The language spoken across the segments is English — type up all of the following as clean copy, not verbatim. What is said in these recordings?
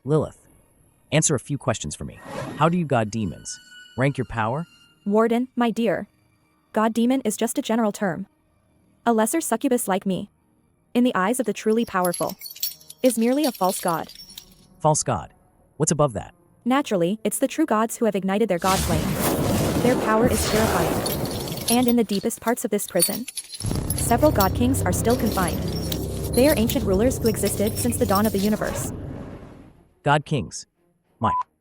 Lilith, answer a few questions for me. How do you god demons? Rank your power? Warden, my dear. God demon is just a general term. A lesser succubus like me, in the eyes of the truly powerful, is merely a false god. False god. What's above that? Naturally, it's the true gods who have ignited their god flame. Their power is terrifying. And in the deepest parts of this prison, several god kings are still confined. They are ancient rulers who existed since the dawn of the universe. God kings.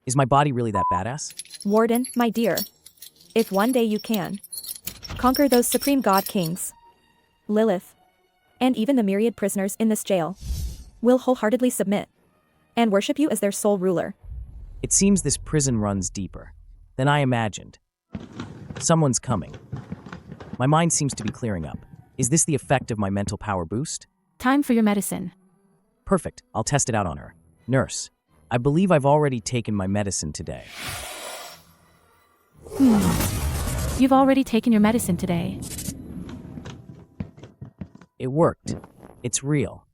Is my body really that badass? Warden, my dear. If one day you can conquer those supreme god kings, Lilith, and even the myriad prisoners in this jail, will wholeheartedly submit and worship you as their sole ruler. It seems this prison runs deeper than I imagined. Someone's coming. My mind seems to be clearing up. Is this the effect of my mental power boost? Time for your medicine. Perfect. I'll test it out on her. Nurse, I believe I've already taken my medicine today. You've already taken your medicine today. It worked. It's real.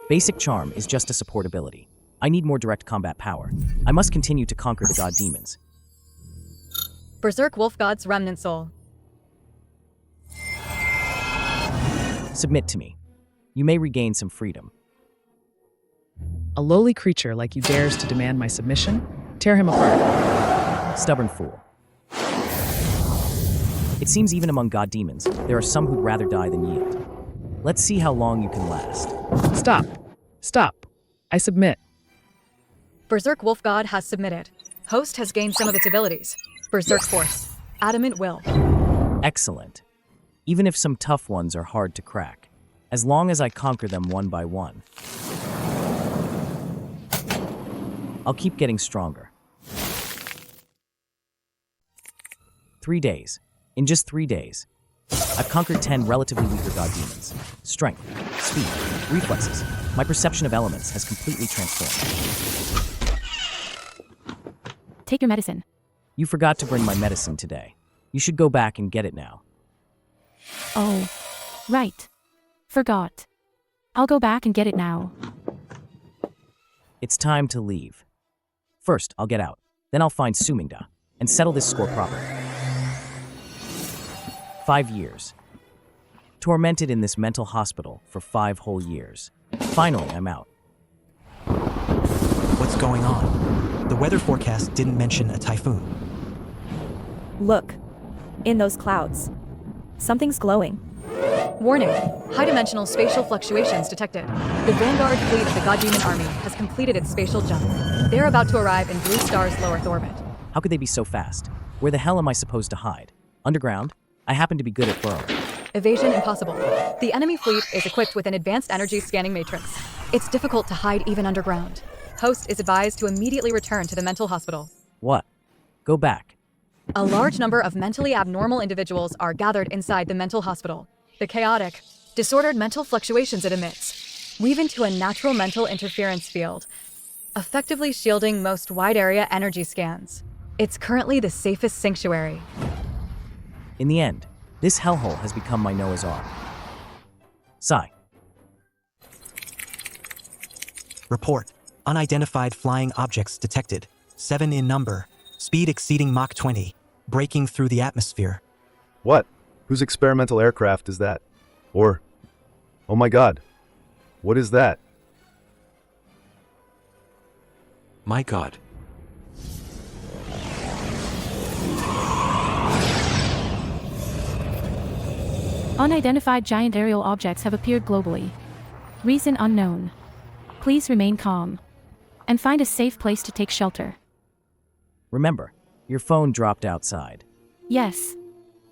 Basic charm is just a support ability. I need more direct combat power. I must continue to conquer the god demons. Berserk Wolf God's Remnant Soul. Submit to me. You may regain some freedom. A lowly creature like you dares to demand my submission? Tear him apart. Stubborn fool. It seems even among god demons, there are some who'd rather die than yield. Let's see how long you can last. Stop. Stop. I submit. Berserk Wolf God has submitted. Host has gained some of its abilities. Berserk Force. Adamant Will. Excellent. Even if some tough ones are hard to crack, as long as I conquer them one by one, I'll keep getting stronger. 3 days. In just 3 days, I've conquered 10 relatively weaker god demons. Strength, speed, reflexes. My perception of elements has completely transformed. Take your medicine. You forgot to bring my medicine today. You should go back and get it now. Oh, right. Forgot. I'll go back and get it now. It's time to leave. First, I'll get out. Then I'll find Sumingda and settle this score proper. 5 years. Tormented in this mental hospital for 5 whole years. Finally, I'm out. What's going on? The weather forecast didn't mention a typhoon. Look. In those clouds. Something's glowing. Warning. High-dimensional spatial fluctuations detected. The vanguard fleet of the God Demon Army has completed its spatial jump. They're about to arrive in Blue Star's low Earth orbit. How could they be so fast? Where the hell am I supposed to hide? Underground? I happen to be good at burrowing. Evasion impossible. The enemy fleet is equipped with an advanced energy scanning matrix. It's difficult to hide even underground. Host is advised to immediately return to the mental hospital. What? Go back. A large number of mentally abnormal individuals are gathered inside the mental hospital. The chaotic, disordered mental fluctuations it emits weave into a natural mental interference field, effectively shielding most wide-area energy scans. It's currently the safest sanctuary. In the end, this hellhole has become my Noah's Ark. Sigh. Report. Unidentified flying objects detected. 7 in number. Speed exceeding Mach 20. Breaking through the atmosphere. What? Whose experimental aircraft is that? Or, oh my god, what is that? My god. Unidentified giant aerial objects have appeared globally. Reason unknown. Please remain calm and find a safe place to take shelter. Remember, your phone dropped outside. Yes.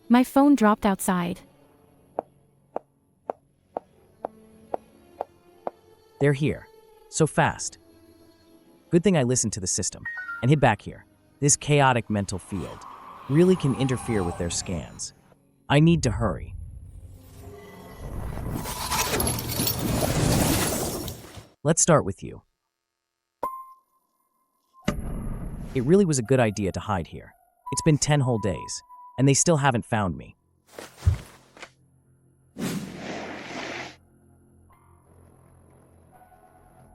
My phone dropped outside. They're here. So fast. Good thing I listened to the system and hid back here. This chaotic mental field really can interfere with their scans. I need to hurry. Let's start with you. It really was a good idea to hide here. It's been 10 whole days, and they still haven't found me.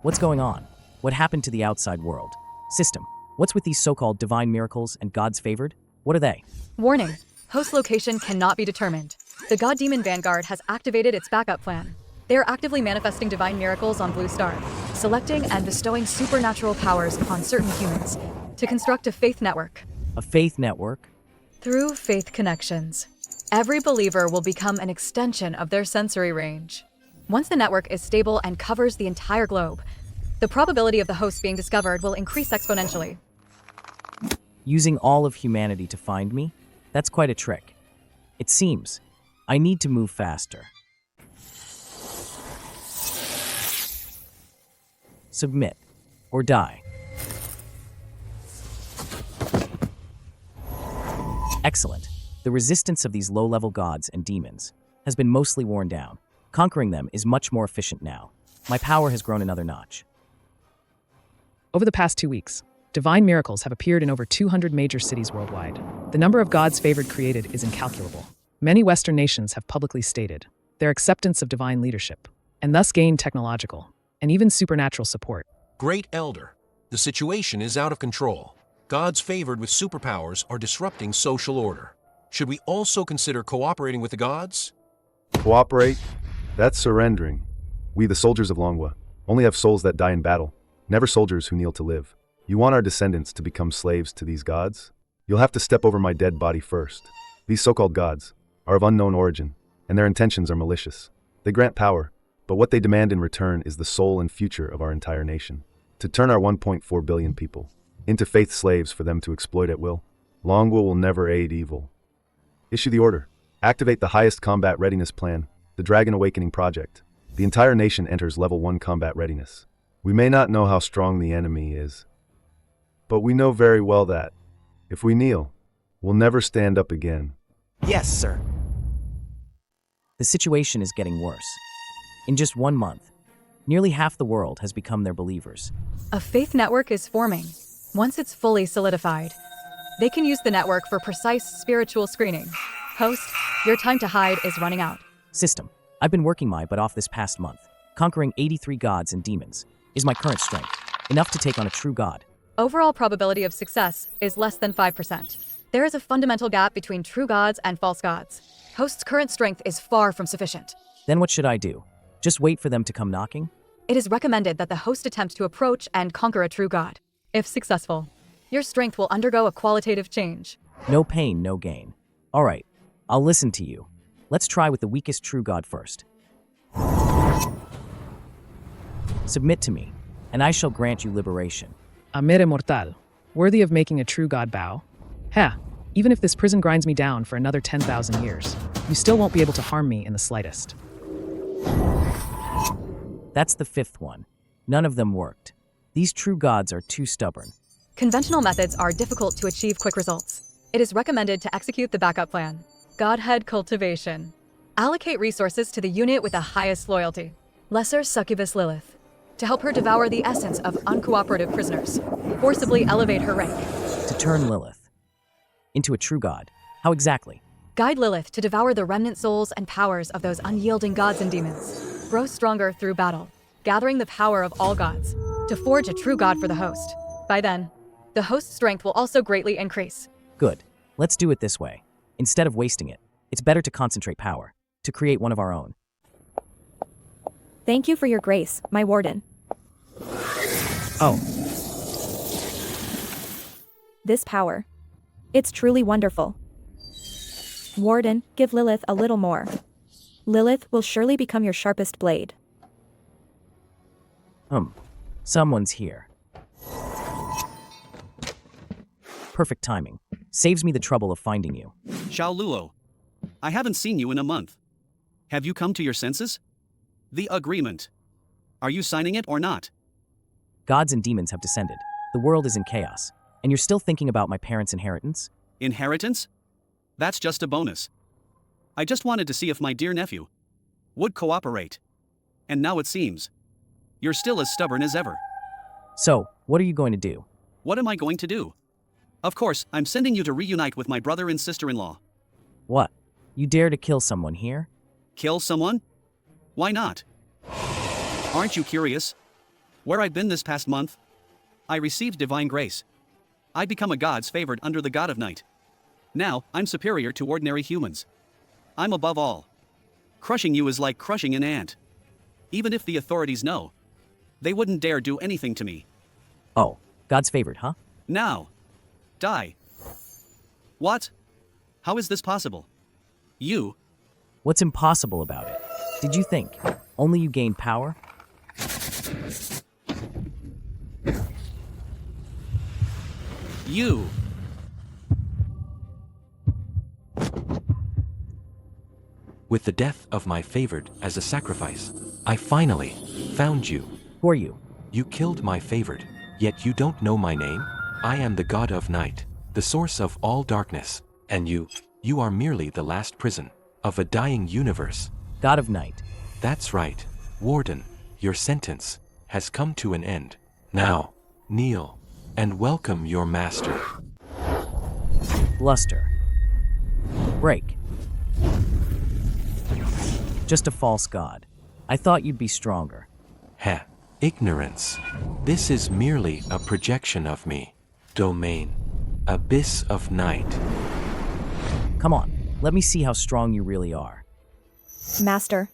What's going on? What happened to the outside world? System, what's with these so-called divine miracles and God's favored? What are they? Warning. Host location cannot be determined. The God Demon Vanguard has activated its backup plan. They are actively manifesting divine miracles on Blue Star, selecting and bestowing supernatural powers upon certain humans to construct a faith network. A faith network? Through faith connections, every believer will become an extension of their sensory range. Once the network is stable and covers the entire globe, the probability of the host being discovered will increase exponentially. Using all of humanity to find me? That's quite a trick. It seems I need to move faster. Submit or die. Excellent. The resistance of these low-level gods and demons has been mostly worn down. Conquering them is much more efficient now. My power has grown another notch. Over the past 2 weeks, divine miracles have appeared in over 200 major cities worldwide. The number of God's favored created is incalculable. Many Western nations have publicly stated their acceptance of divine leadership, and thus gained technological and even supernatural support. Great Elder, the situation is out of control. Gods favored with superpowers are disrupting social order. Should we also consider cooperating with the gods? Cooperate? That's surrendering. We, the soldiers of Longwa, only have souls that die in battle, never soldiers who kneel to live. You want our descendants to become slaves to these gods? You'll have to step over my dead body first. These so-called gods are of unknown origin, and their intentions are malicious. They grant power, but what they demand in return is the soul and future of our entire nation. To turn our 1.4 billion people into faith slaves for them to exploit at will. Longwa will never aid evil. Issue the order. Activate the highest combat readiness plan, the Dragon Awakening Project. The entire nation enters level 1 combat readiness. We may not know how strong the enemy is, but we know very well that, if we kneel, we'll never stand up again. Yes, sir. The situation is getting worse. In just 1 month, nearly half the world has become their believers. A faith network is forming. Once it's fully solidified, they can use the network for precise spiritual screening. Host, your time to hide is running out. System, I've been working my butt off this past month. Conquering 83 gods and demons is my current strength, enough to take on a true god. Overall probability of success is less than 5%. There is a fundamental gap between true gods and false gods. Host's current strength is far from sufficient. Then what should I do? Just wait for them to come knocking? It is recommended that the host attempt to approach and conquer a true god. If successful, your strength will undergo a qualitative change. No pain, no gain. All right, I'll listen to you. Let's try with the weakest true god first. Submit to me, and I shall grant you liberation. Amere mortal, worthy of making a true god bow. Ha, even if this prison grinds me down for another 10,000 years, you still won't be able to harm me in the slightest. That's the 5th one. None of them worked. These true gods are too stubborn. Conventional methods are difficult to achieve quick results. It is recommended to execute the backup plan. Godhead cultivation. Allocate resources to the unit with the highest loyalty. Lesser succubus Lilith. To help her devour the essence of uncooperative prisoners. Forcibly elevate her rank. To turn Lilith into a true god. How exactly? Guide Lilith to devour the remnant souls and powers of those unyielding gods and demons. Grow stronger through battle, gathering the power of all gods, to forge a true god for the host. By then, the host's strength will also greatly increase. Good. Let's do it this way. Instead of wasting it, it's better to concentrate power, to create one of our own. Thank you for your grace, my warden. Oh, This power. It's truly wonderful. Warden, give Lilith a little more. Lilith will surely become your sharpest blade. Someone's here. Perfect timing. Saves me the trouble of finding you. Xiao Luo, I haven't seen you in a month. Have you come to your senses? The agreement. Are you signing it or not? Gods and demons have descended. The world is in chaos. And you're still thinking about my parents' inheritance? Inheritance? That's just a bonus. I just wanted to see if my dear nephew would cooperate. And now it seems you're still as stubborn as ever. So, what are you going to do? What am I going to do? Of course, I'm sending you to reunite with my brother and sister-in-law. What? You dare to kill someone here? Kill someone? Why not? Aren't you curious? Where I've been this past month? I received divine grace. I become a god's favored under the god of night. Now, I'm superior to ordinary humans. I'm above all. Crushing you is like crushing an ant. Even if the authorities know, they wouldn't dare do anything to me. Oh, God's favored, huh? Now. Die. What? How is this possible? You? What's impossible about it? Did you think only you gain power? You. With the death of my favored as a sacrifice, I finally found you. Who are you? You killed my favored, yet you don't know my name? I am the god of night, the source of all darkness, and you are merely the last prison of a dying universe. God of night. That's right, Warden, your sentence has come to an end. Now, kneel and welcome your master. Luster. Break. Just a false god. I thought you'd be stronger. Heh, ignorance. This is merely a projection of me. Domain. Abyss of night. Come on, let me see how strong you really are. Master,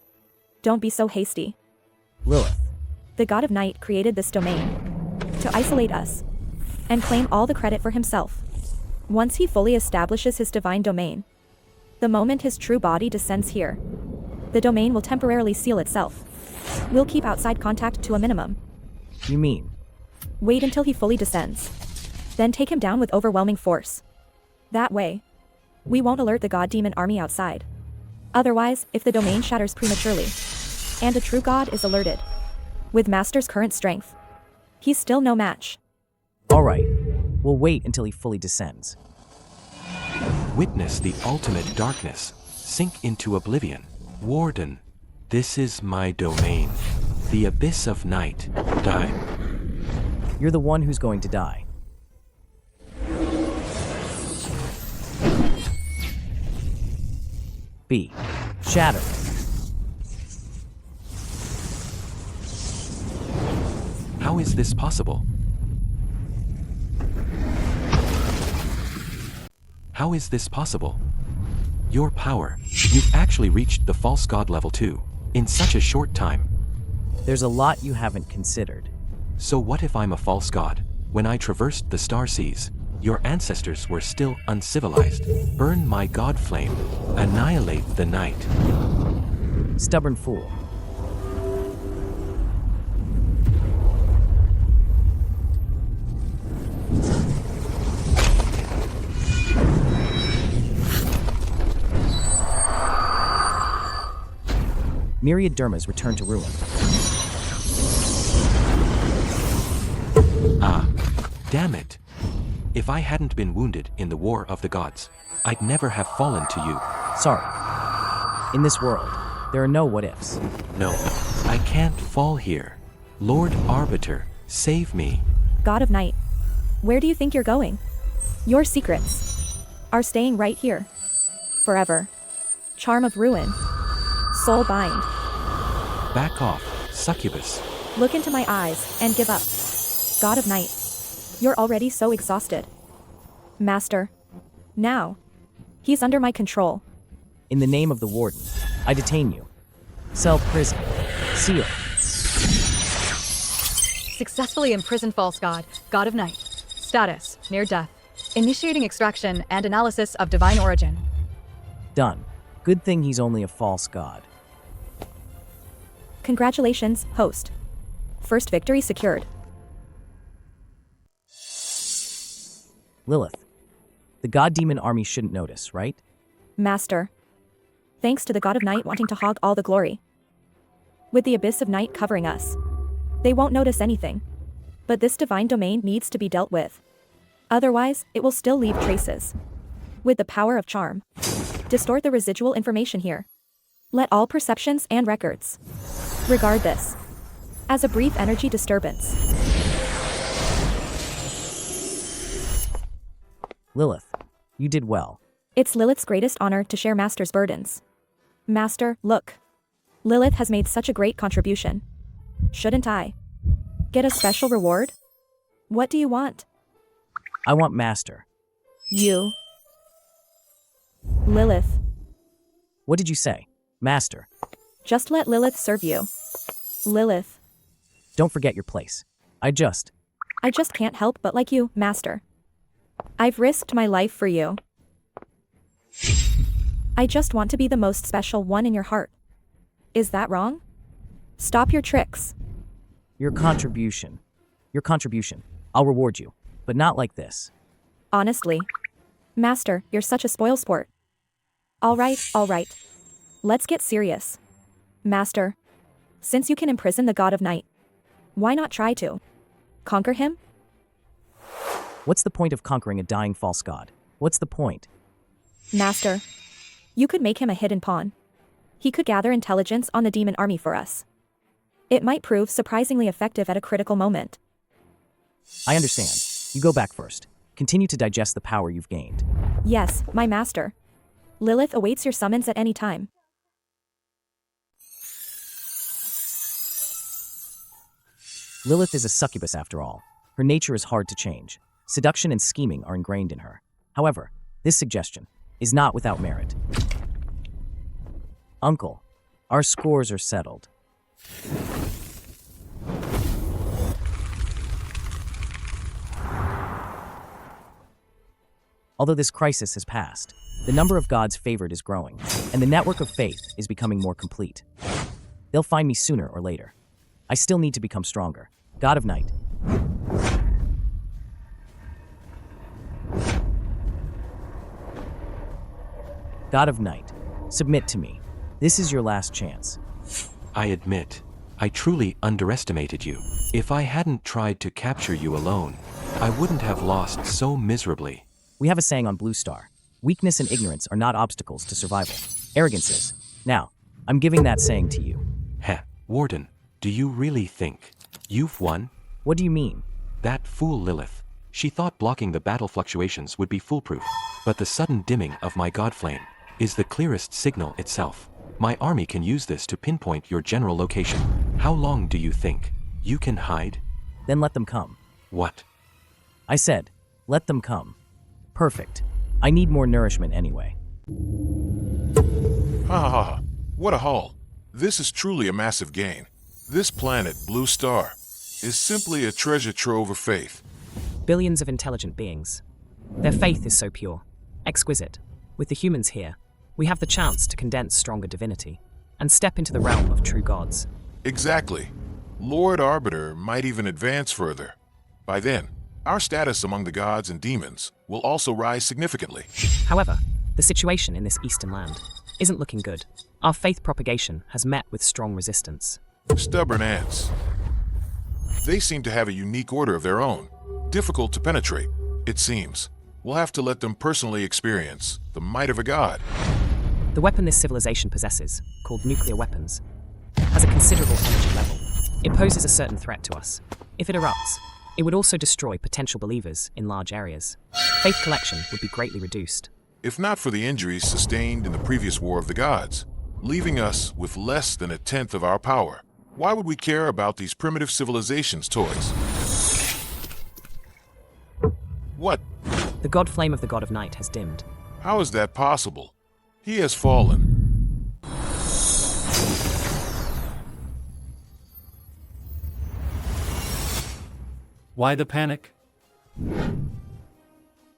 don't be so hasty. Lilith. The god of night created this domain to isolate us and claim all the credit for himself. Once he fully establishes his divine domain, the moment his true body descends here, the domain will temporarily seal itself. We'll keep outside contact to a minimum. You mean? Wait until he fully descends. Then take him down with overwhelming force. That way, we won't alert the god demon army outside. Otherwise, if the domain shatters prematurely, and a true god is alerted, with Master's current strength, he's still no match. Alright, we'll wait until he fully descends. Witness the ultimate darkness sink into oblivion. Warden, this is my domain. The abyss of night. Die. You're the one who's going to die. B. Shatter. How is this possible? How is this possible? Your power. You've actually reached the false god level 2 in such a short time. There's a lot you haven't considered. So what if I'm a false god? When I traversed the star seas, your ancestors were still uncivilized. Burn my god flame. Annihilate the night. Stubborn fool. Myriad dermas return to ruin. Ah, damn it. If I hadn't been wounded in the War of the Gods, I'd never have fallen to you. Sorry. In this world, there are no what-ifs. No, I can't fall here. Lord Arbiter, save me. God of Night, where do you think you're going? Your secrets are staying right here. Forever. Charm of ruin. Soul bind. Back off, succubus. Look into my eyes and give up. God of Night, you're already so exhausted. Master. Now. He's under my control. In the name of the Warden, I detain you. Cell prison. Seal. Successfully imprisoned false god, god of night. Status, near death. Initiating extraction and analysis of divine origin. Done. Good thing he's only a false god. Congratulations, host. First victory secured. Lilith. The god demon army shouldn't notice, right? Master. Thanks to the God of Night wanting to hog all the glory. With the Abyss of Night covering us, they won't notice anything. But this divine domain needs to be dealt with. Otherwise, it will still leave traces. With the power of charm, distort the residual information here. Let all perceptions and records regard this as a brief energy disturbance. Lilith, you did well. It's Lilith's greatest honor to share Master's burdens. Master, look. Lilith has made such a great contribution. Shouldn't I Get a special reward? What do you want? I want Master. You. Lilith. What did you say? Master. Just let Lilith serve you. Lilith. Don't forget your place. I just can't help but like you, Master. I've risked my life for you. I just want to be the most special one in your heart. Is that wrong? Stop your tricks. Your contribution. I'll reward you, but not like this. Honestly. Master, you're such a spoilsport. All right. Let's get serious. Master, since you can imprison the God of Night, why not try to conquer him? What's the point of conquering a dying false god? What's the point? Master, you could make him a hidden pawn. He could gather intelligence on the demon army for us. It might prove surprisingly effective at a critical moment. I understand. You go back first. Continue to digest the power you've gained. Yes, my master. Lilith awaits your summons at any time. Lilith is a succubus after all. Her nature is hard to change. Seduction and scheming are ingrained in her. However, this suggestion is not without merit. Uncle, our scores are settled. Although this crisis has passed, the number of gods favored is growing, and the network of faith is becoming more complete. They'll find me sooner or later. I still need to become stronger. God of Night. God of Night, submit to me. This is your last chance. I admit, I truly underestimated you. If I hadn't tried to capture you alone, I wouldn't have lost so miserably. We have a saying on Blue Star. Weakness and ignorance are not obstacles to survival. Arrogance is. Now, I'm giving that saying to you. Heh, Warden, do you really think you've won? What do you mean? That fool Lilith. She thought blocking the battle fluctuations would be foolproof. But the sudden dimming of my god flame is the clearest signal itself. My army can use this to pinpoint your general location. How long do you think you can hide? Then let them come. What? I said, let them come. Perfect. I need more nourishment anyway. Ha ha ha. What a haul. This is truly a massive gain. This planet, Blue Star, is simply a treasure trove of faith. Billions of intelligent beings. Their faith is so pure, exquisite. With the humans here, we have the chance to condense stronger divinity and step into the realm of true gods. Exactly. Lord Arbiter might even advance further. By then, our status among the gods and demons will also rise significantly. However, the situation in this eastern land isn't looking good. Our faith propagation has met with strong resistance. Stubborn ants. They seem to have a unique order of their own, difficult to penetrate, it seems. We'll have to let them personally experience the might of a god. The weapon this civilization possesses, called nuclear weapons, has a considerable energy level. It poses a certain threat to us. If it erupts, it would also destroy potential believers in large areas. Faith collection would be greatly reduced. If not for the injuries sustained in the previous War of the Gods, leaving us with less than a tenth of our power, why would we care about these primitive civilizations' toys? What? The god flame of the God of Night has dimmed. How is that possible? He has fallen. Why the panic?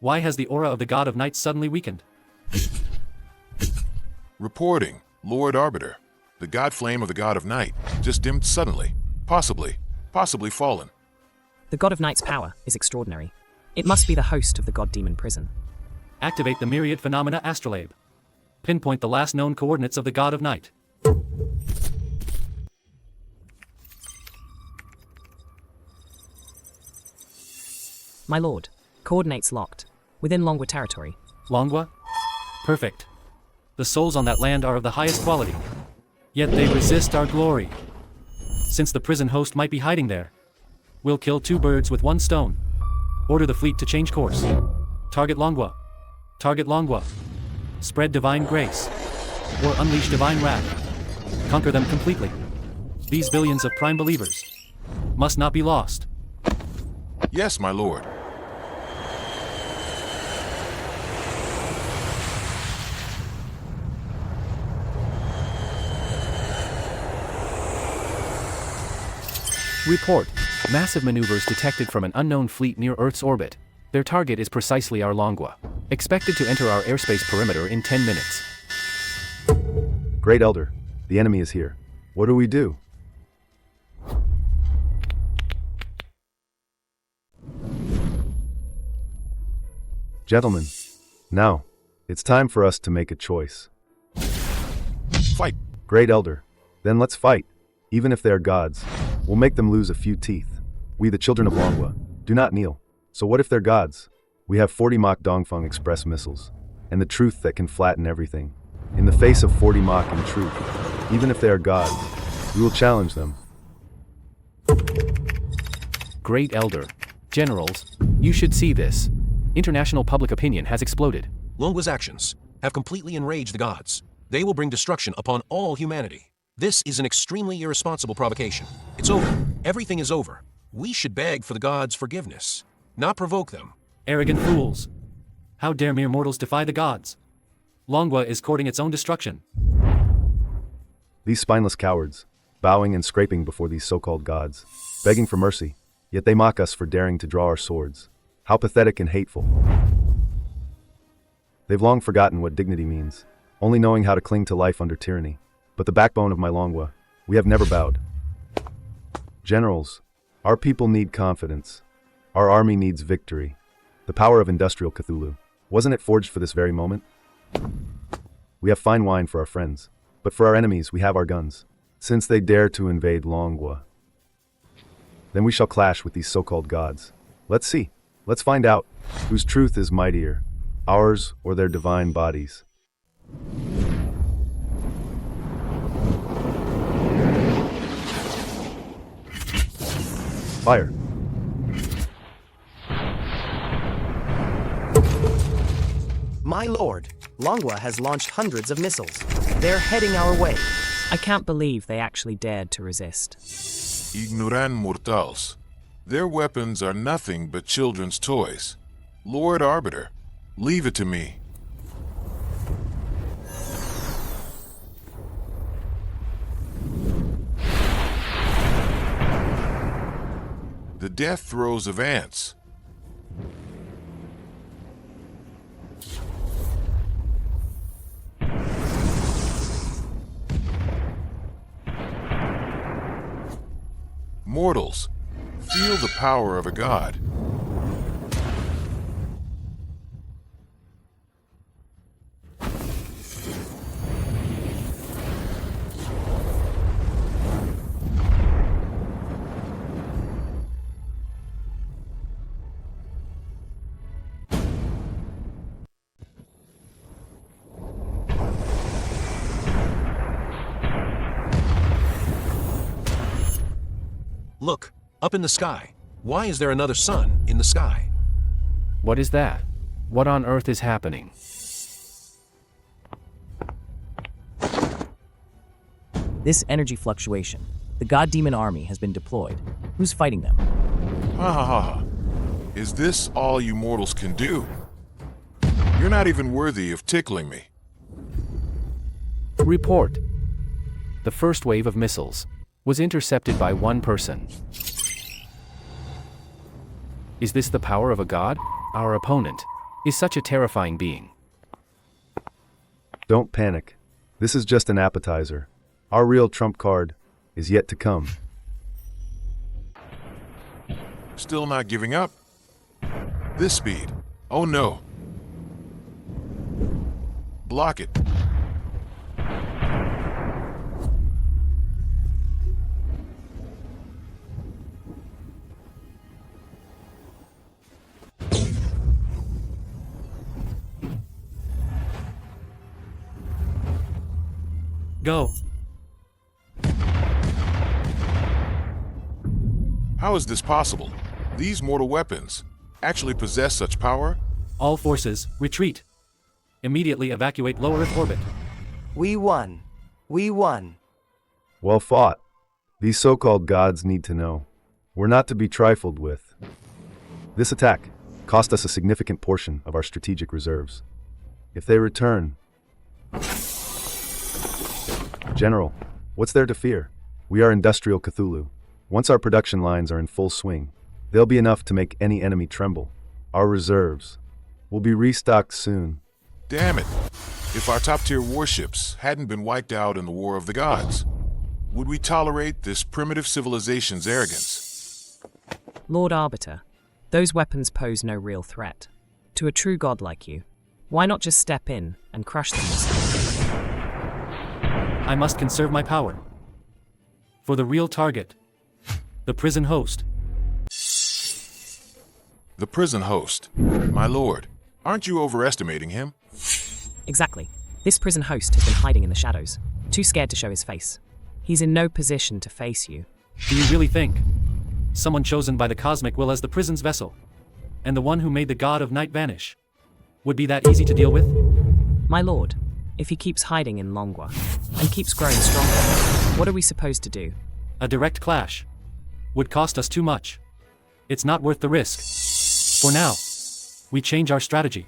Why has the aura of the God of Night suddenly weakened? Reporting, Lord Arbiter. The god flame of the God of Night just dimmed suddenly. Possibly fallen. The God of Night's power is extraordinary. It must be the host of the god-demon prison. Activate the myriad phenomena astrolabe. Pinpoint the last known coordinates of the God of Night. My lord, coordinates locked. Within Longwa territory. Longwa? Perfect. The souls on that land are of the highest quality. Yet they resist our glory. Since the prison host might be hiding there, we'll kill two birds with one stone. Order the fleet to change course. Target Longwa. Target Longwa. Spread divine grace. Or unleash divine wrath. Conquer them completely. These billions of prime believers must not be lost. Yes, my lord. Report. Massive maneuvers detected from an unknown fleet near Earth's orbit. Their target is precisely our Longwa. Expected to enter our airspace perimeter in 10 minutes. Great Elder, the enemy is here. What do we do? Gentlemen, now, it's time for us to make a choice. Fight. Great Elder, then let's fight. Even if they are gods, we'll make them lose a few teeth. We, the children of Longwa, do not kneel. So what if they're gods? We have 40 Mach Dongfeng Express missiles, and the truth that can flatten everything. In the face of 40 Mach and truth, even if they are gods, we will challenge them. Great Elder. Generals, you should see this. International public opinion has exploded. Longwa's actions have completely enraged the gods. They will bring destruction upon all humanity. This is an extremely irresponsible provocation. It's over. Everything is over. We should beg for the gods' forgiveness, not provoke them. Arrogant fools. How dare mere mortals defy the gods? Longwa is courting its own destruction. These spineless cowards, bowing and scraping before these so-called gods, begging for mercy, yet they mock us for daring to draw our swords. How pathetic and hateful. They've long forgotten what dignity means, only knowing how to cling to life under tyranny. But the backbone of my Longwa, we have never bowed. Generals, our people need confidence. Our army needs victory. The power of industrial Cthulhu, wasn't it forged for this very moment? We have fine wine for our friends, but for our enemies we have our guns. Since they dare to invade Longwa, then we shall clash with these so-called gods. Let's see. Let's find out whose truth is mightier, ours or their divine bodies. Fire. My lord, Longwa has launched hundreds of missiles. They're heading our way. I can't believe they actually dared to resist. Ignoran mortals. Their weapons are nothing but children's toys. Lord Arbiter, leave it to me. The death throes of ants. Mortals, feel the power of a god. Look, up in the sky. Why is there another sun in the sky? What is that? What on earth is happening? This energy fluctuation. The god demon army has been deployed. Who's fighting them? Ha ha ha ha. Is this all you mortals can do? You're not even worthy of tickling me. Report. The first wave of missiles was intercepted by one person. Is this the power of a god? Our opponent is such a terrifying being. Don't panic. This is just an appetizer. Our real trump card is yet to come. Still not giving up? This speed. Oh no. Block it. Go. How is this possible? These mortal weapons actually possess such power? All forces, retreat. Immediately evacuate low Earth orbit. We won. We won. Well fought. These so-called gods need to know. were not to be trifled with. This attack cost us a significant portion of our strategic reserves. If they return... General, what's there to fear? We are industrial Cthulhu. Once our production lines are in full swing, they'll be enough to make any enemy tremble. Our reserves will be restocked soon. Damn it! If our top-tier warships hadn't been wiped out in the War of the Gods, would we tolerate this primitive civilization's arrogance? Lord Arbiter, those weapons pose no real threat. To a true god like you, why not just step in and crush them yourself? I must conserve my power. For the real target, the prison host. The prison host? My lord, aren't you overestimating him? Exactly. This prison host has been hiding in the shadows, too scared to show his face. He's in no position to face you. Do you really think someone chosen by the cosmic will as the prison's vessel, and the one who made the god of night vanish, would be that easy to deal with? My lord, if he keeps hiding in Longwa and keeps growing stronger, what are we supposed to do? A direct clash would cost us too much. It's not worth the risk. For now, we change our strategy.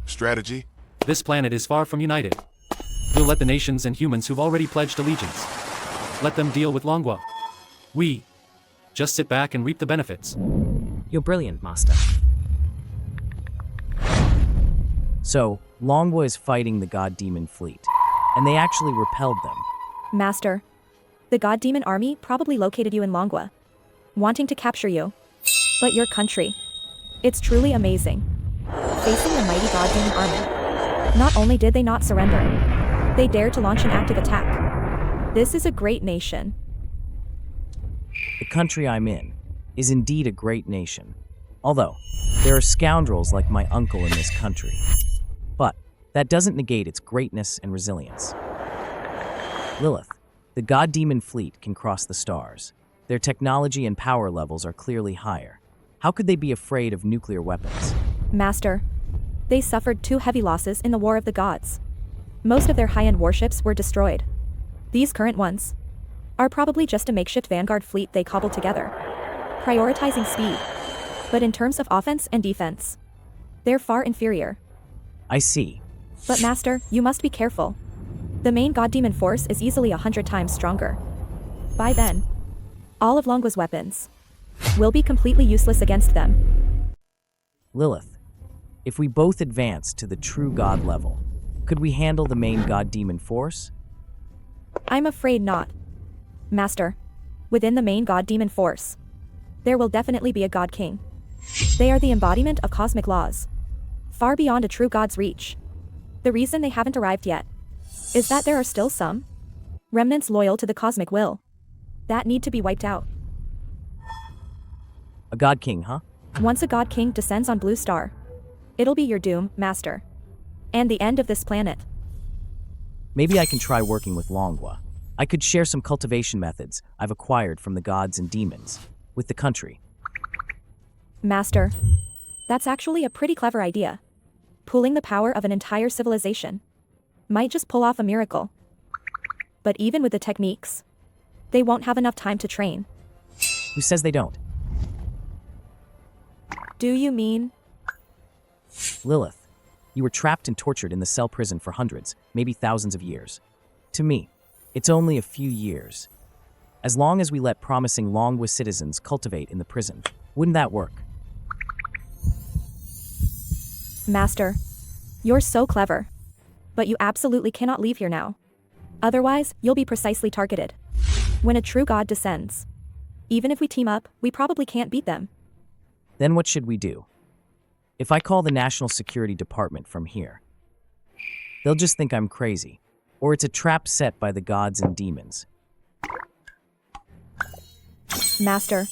Strategy? This planet is far from united. We'll let the nations and humans who've already pledged allegiance, let them deal with Longwa. We just sit back and reap the benefits. You're brilliant, Master. So, Longwa is fighting the god demon fleet, and they actually repelled them. Master, the god demon army probably located you in Longwa, wanting to capture you. But your country, it's truly amazing. Facing the mighty god demon army, not only did they not surrender, they dared to launch an active attack. This is a great nation. The country I'm in is indeed a great nation, although there are scoundrels like my uncle in this country. But that doesn't negate its greatness and resilience. Lilith, the god demon fleet can cross the stars. Their technology and power levels are clearly higher. How could they be afraid of nuclear weapons? Master, they suffered 2 heavy losses in the War of the Gods. Most of their high-end warships were destroyed. These current ones are probably just a makeshift vanguard fleet they cobbled together, prioritizing speed. But in terms of offense and defense, they're far inferior. I see. But Master, you must be careful. The main god demon force is easily 100 times stronger. By then, all of Longwa's weapons will be completely useless against them. Lilith, if we both advance to the true god level, could we handle the main god demon force? I'm afraid not. Master, within the main god demon force, there will definitely be a god king. They are the embodiment of cosmic laws, far beyond a true god's reach. The reason they haven't arrived yet is that there are still some remnants loyal to the cosmic will that need to be wiped out. A god king, huh? Once a god king descends on Blue Star, it'll be your doom, Master, and the end of this planet. Maybe I can try working with Longwa. I could share some cultivation methods I've acquired from the gods and demons with the country. Master, that's actually a pretty clever idea. Pooling the power of an entire civilization might just pull off a miracle. But even with the techniques, they won't have enough time to train. Who says they don't? Do you mean? Lilith, you were trapped and tortured in the cell prison for hundreds, maybe thousands of years. To me, it's only a few years. As long as we let promising Longwa citizens cultivate in the prison, wouldn't that work? Master, you're so clever. But you absolutely cannot leave here now. Otherwise, you'll be precisely targeted. When a true god descends, even if we team up, we probably can't beat them. Then what should we do? If I call the National Security Department from here, they'll just think I'm crazy, or it's a trap set by the gods and demons. Master,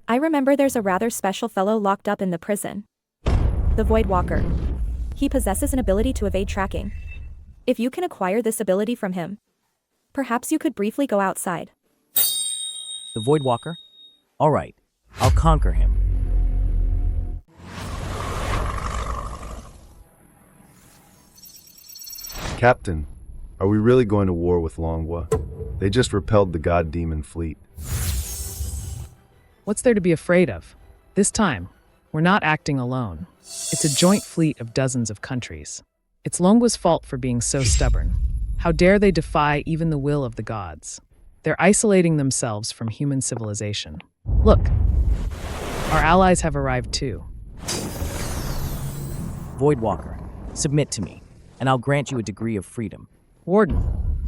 I remember there's a rather special fellow locked up in the prison. The Void Walker. He possesses an ability to evade tracking. If you can acquire this ability from him, perhaps you could briefly go outside. The Void Walker? All right, I'll conquer him. Captain, are we really going to war with Longwa? They just repelled the god demon fleet. What's there to be afraid of? This time, we're not acting alone. It's a joint fleet of dozens of countries. It's Longua's fault for being so stubborn. How dare they defy even the will of the gods? They're isolating themselves from human civilization. Look, our allies have arrived too. Voidwalker, submit to me, and I'll grant you a degree of freedom. Warden,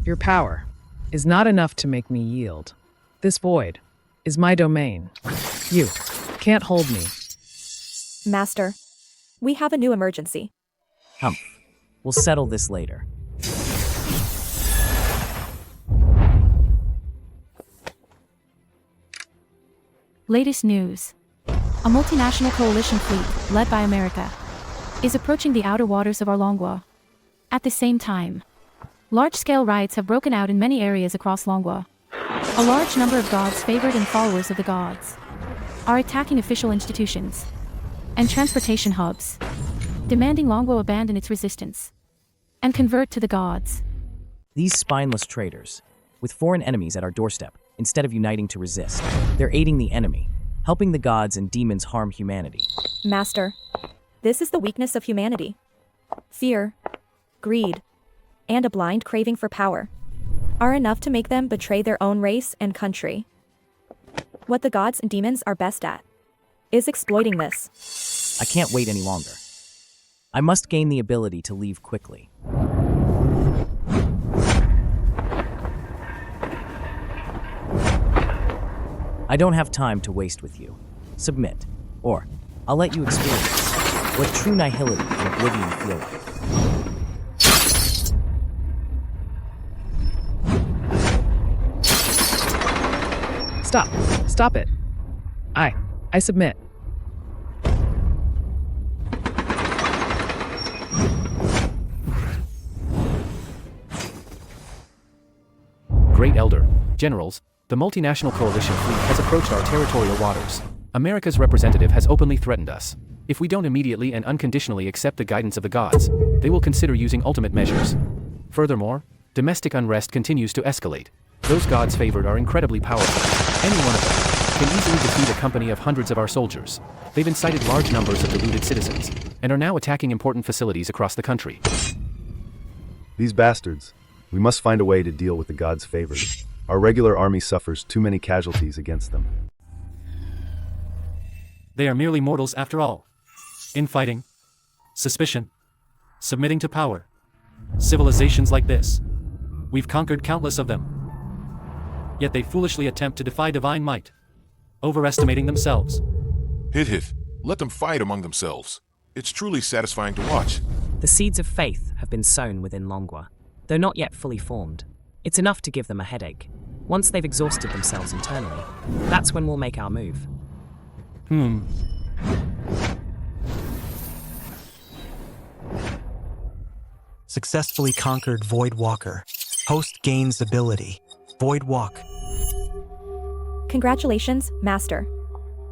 your power is not enough to make me yield. This void is my domain. You can't hold me. Master, we have a new emergency. Humph. We'll settle this later. Latest news. A multinational coalition fleet, led by America, is approaching the outer waters of our Longua. At the same time, large-scale riots have broken out in many areas across Longua. A large number of gods favored and followers of the gods are attacking official institutions and transportation hubs, demanding Longua abandon its resistance and convert to the gods. These spineless traitors, with foreign enemies at our doorstep, instead of uniting to resist, they're aiding the enemy, helping the gods and demons harm humanity. Master, this is the weakness of humanity. Fear, greed, and a blind craving for power are enough to make them betray their own race and country. What the gods and demons are best at is exploiting this. I can't wait any longer. I must gain the ability to leave quickly. I don't have time to waste with you. Submit, or I'll let you experience what true nihility and oblivion feel like. Stop it. I submit. Great Elder, generals, the multinational coalition fleet has approached our territorial waters. America's representative has openly threatened us. If we don't immediately and unconditionally accept the guidance of the gods, they will consider using ultimate measures. Furthermore, domestic unrest continues to escalate. Those gods favored are incredibly powerful. Any one of them can easily defeat a company of hundreds of our soldiers. They've incited large numbers of deluded citizens, and are now attacking important facilities across the country. These bastards. We must find a way to deal with the gods' favored. Our regular army suffers too many casualties against them. They are merely mortals after all. Infighting, suspicion, submitting to power. Civilizations like this. We've conquered countless of them. Yet they foolishly attempt to defy divine might, overestimating themselves. Hit. Let them fight among themselves. It's truly satisfying to watch. The seeds of faith have been sown within Longua, though not yet fully formed. It's enough to give them a headache. Once they've exhausted themselves internally, that's when we'll make our move. Successfully conquered Voidwalker. Host gains ability. Voidwalk. Congratulations, Master.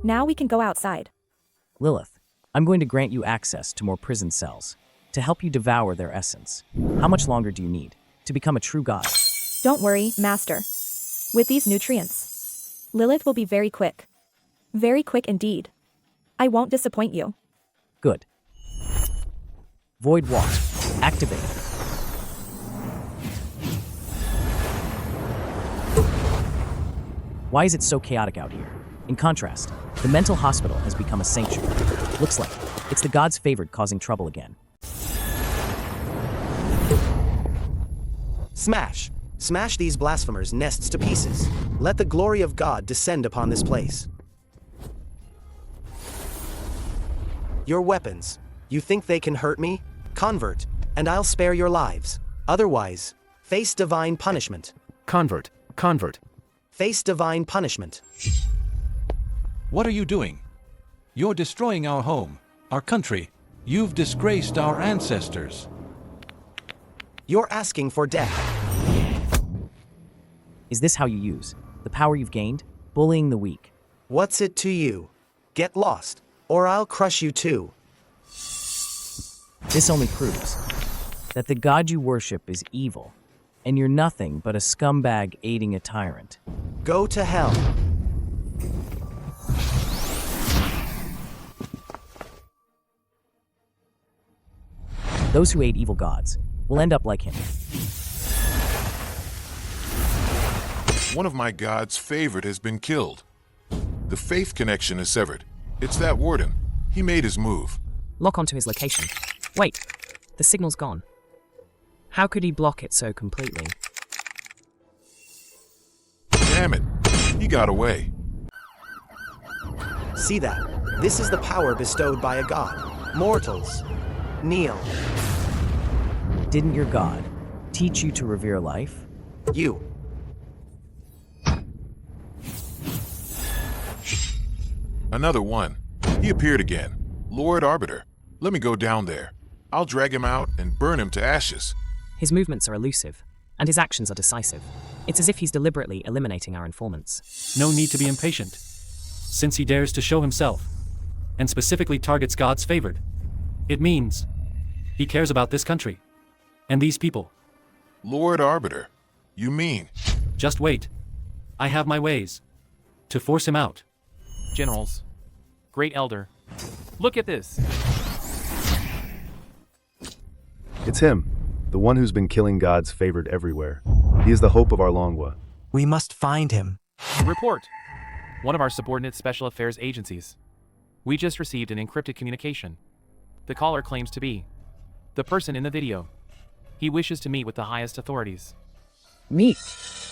Now we can go outside. Lilith, I'm going to grant you access to more prison cells to help you devour their essence. How much longer do you need to become a true god? Don't worry, Master. With these nutrients, Lilith will be very quick. Very quick indeed. I won't disappoint you. Good. Void Walk. Activate. Why is it so chaotic out here? In contrast, the mental hospital has become a sanctuary. Looks like it's the gods favored causing trouble again. Smash! Smash these blasphemers' nests to pieces. Let the glory of God descend upon this place. Your weapons. You think they can hurt me? Convert, and I'll spare your lives. Otherwise, face divine punishment. Convert. Face divine punishment. What are you doing? You're destroying our home, our country. You've disgraced our ancestors. You're asking for death. Is this how you use the power you've gained? Bullying the weak. What's it to you? Get lost, or I'll crush you too. This only proves that the god you worship is evil, and you're nothing but a scumbag aiding a tyrant. Go to hell. Those who aid evil gods will end up like him. One of my god's favorite has been killed. The faith connection is severed. It's that warden. He made his move. Lock onto his location. Wait, the signal's gone. How could he block it so completely? Damn it. He got away. See that? This is the power bestowed by a god. Mortals, kneel. Didn't your god teach you to revere life? You. Another one. He appeared again. Lord Arbiter. Let me go down there. I'll drag him out and burn him to ashes. His movements are elusive, and his actions are decisive. It's as if he's deliberately eliminating our informants. No need to be impatient, since he dares to show himself, and specifically targets God's favored. It means he cares about this country, and these people. Lord Arbiter, you mean? Just wait. I have my ways to force him out. Generals, Great Elder, look at this. It's him, the one who's been killing God's favored everywhere. He is the hope of our Longwa. We must find him. Report. One of our subordinate special affairs agencies. We just received an encrypted communication. The caller claims to be the person in the video. He wishes to meet with the highest authorities. Meet.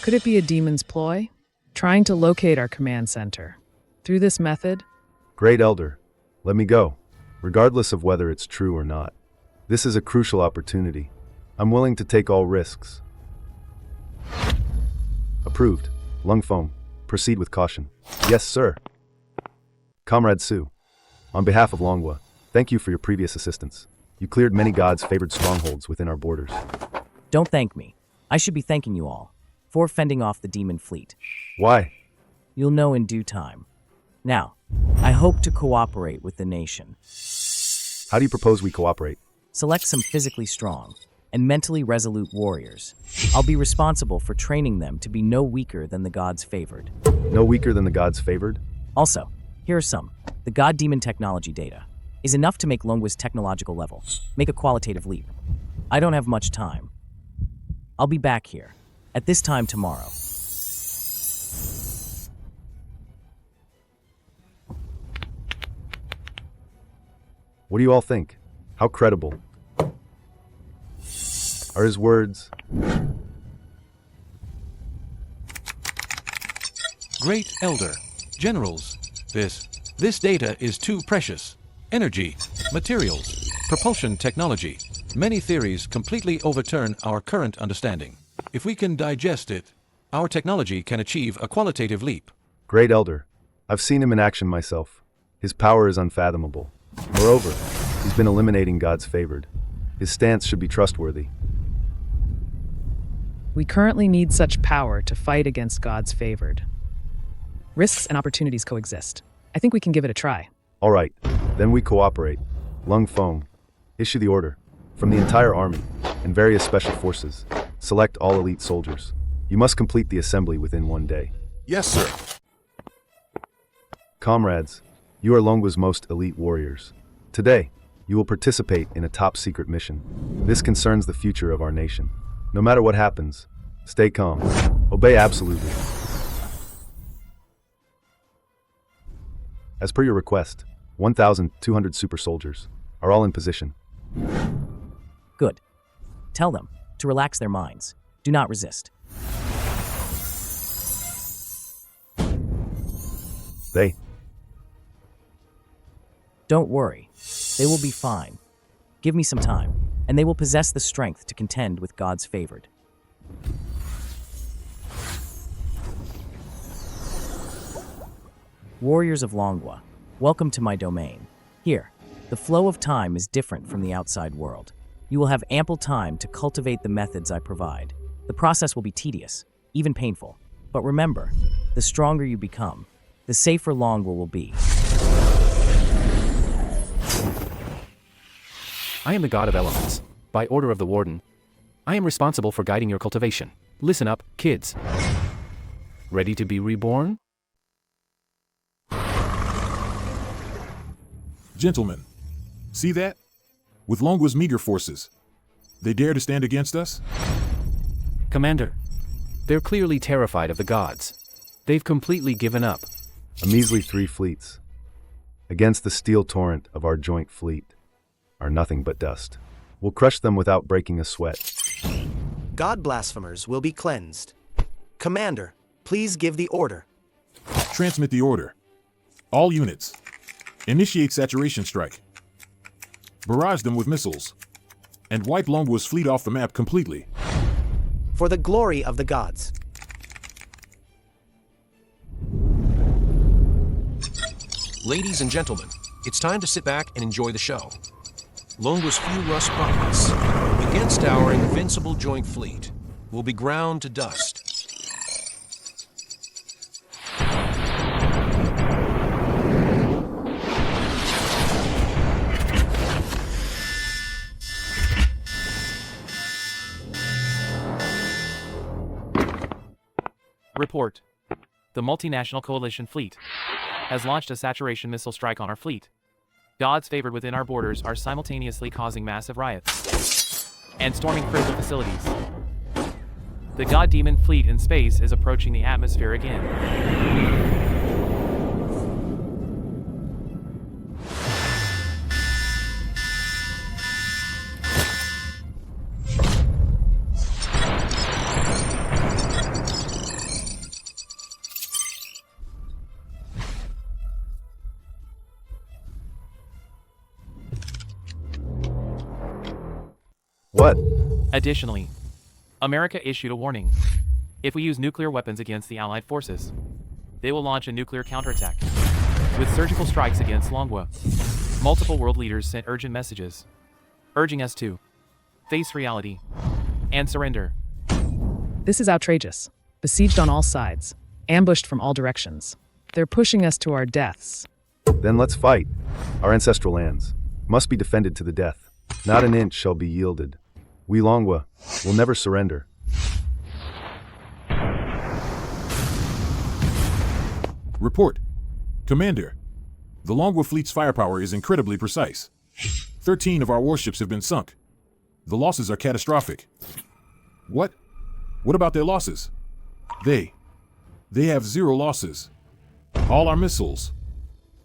Could it be a demon's ploy? Trying to locate our command center. Through this method? Great Elder, let me go, regardless of whether it's true or not. This is a crucial opportunity. I'm willing to take all risks. Approved. Lung foam. Proceed with caution. Yes, sir. Comrade Sue, on behalf of Longwa, thank you for your previous assistance. You cleared many gods' favored strongholds within our borders. Don't thank me. I should be thanking you all for fending off the demon fleet. Why? You'll know in due time. Now, I hope to cooperate with the nation. How do you propose we cooperate? Select some physically strong and mentally resolute warriors. I'll be responsible for training them to be no weaker than the gods favored. No weaker than the gods favored? Also, here are some. The god-demon technology data is enough to make Longwa's technological level make a qualitative leap. I don't have much time. I'll be back here at this time tomorrow. What do you all think? How credible are his words? Great Elder, Generals, this data is too precious. Energy, materials, propulsion technology. Many theories completely overturn our current understanding. If we can digest it, our technology can achieve a qualitative leap. Great Elder, I've seen him in action myself. His power is unfathomable. Moreover, he's been eliminating God's favored. His stance should be trustworthy. We currently need such power to fight against God's favored. Risks and opportunities coexist. I think we can give it a try. All right, then we cooperate. Lung foam. Issue the order. From the entire army and various special forces, select all elite soldiers. You must complete the assembly within 1 day. Yes, sir. Comrades, you are Longwa's most elite warriors. Today, you will participate in a top-secret mission. This concerns the future of our nation. No matter what happens, stay calm. Obey absolutely. As per your request, 1,200 super soldiers are all in position. Good. Tell them to relax their minds. Do not resist. Don't worry. They will be fine. Give me some time, and they will possess the strength to contend with God's favored. Warriors of Longwa, welcome to my domain. Here, the flow of time is different from the outside world. You will have ample time to cultivate the methods I provide. The process will be tedious, even painful. But remember, the stronger you become, the safer Longwa will be. I am the god of elements. By order of the warden, I am responsible for guiding your cultivation. Listen up, kids. Ready to be reborn? Gentlemen, see that? with Longwa's meager forces. They dare to stand against us? Commander, they're clearly terrified of the gods. They've completely given up. A measly 3 fleets, against the steel torrent of our joint fleet, are nothing but dust. We'll crush them without breaking a sweat. God blasphemers will be cleansed. Commander, please give the order. Transmit the order. All units, initiate saturation strike. Barrage them with missiles, and wipe Longwa's fleet off the map completely. For the glory of the gods. Ladies and gentlemen, it's time to sit back and enjoy the show. Longwa's few rust buckets, against our invincible joint fleet, will be ground to dust. Report. The multinational coalition fleet has launched a saturation missile strike on our fleet. Gods favored within our borders are simultaneously causing massive riots and storming critical facilities. The god demon fleet in space is approaching the atmosphere again. What? Additionally, America issued a warning. If we use nuclear weapons against the Allied forces, they will launch a nuclear counterattack with surgical strikes against Longwa. Multiple world leaders sent urgent messages, urging us to face reality and surrender. This is outrageous. Besieged on all sides, ambushed from all directions. They're pushing us to our deaths. Then let's fight. Our ancestral lands must be defended to the death. Not an inch shall be yielded. We Longwa will never surrender. Report. Commander, the Longwa fleet's firepower is incredibly precise. 13 of our warships have been sunk. The losses are catastrophic. What? What about their losses? They have 0 losses. All our missiles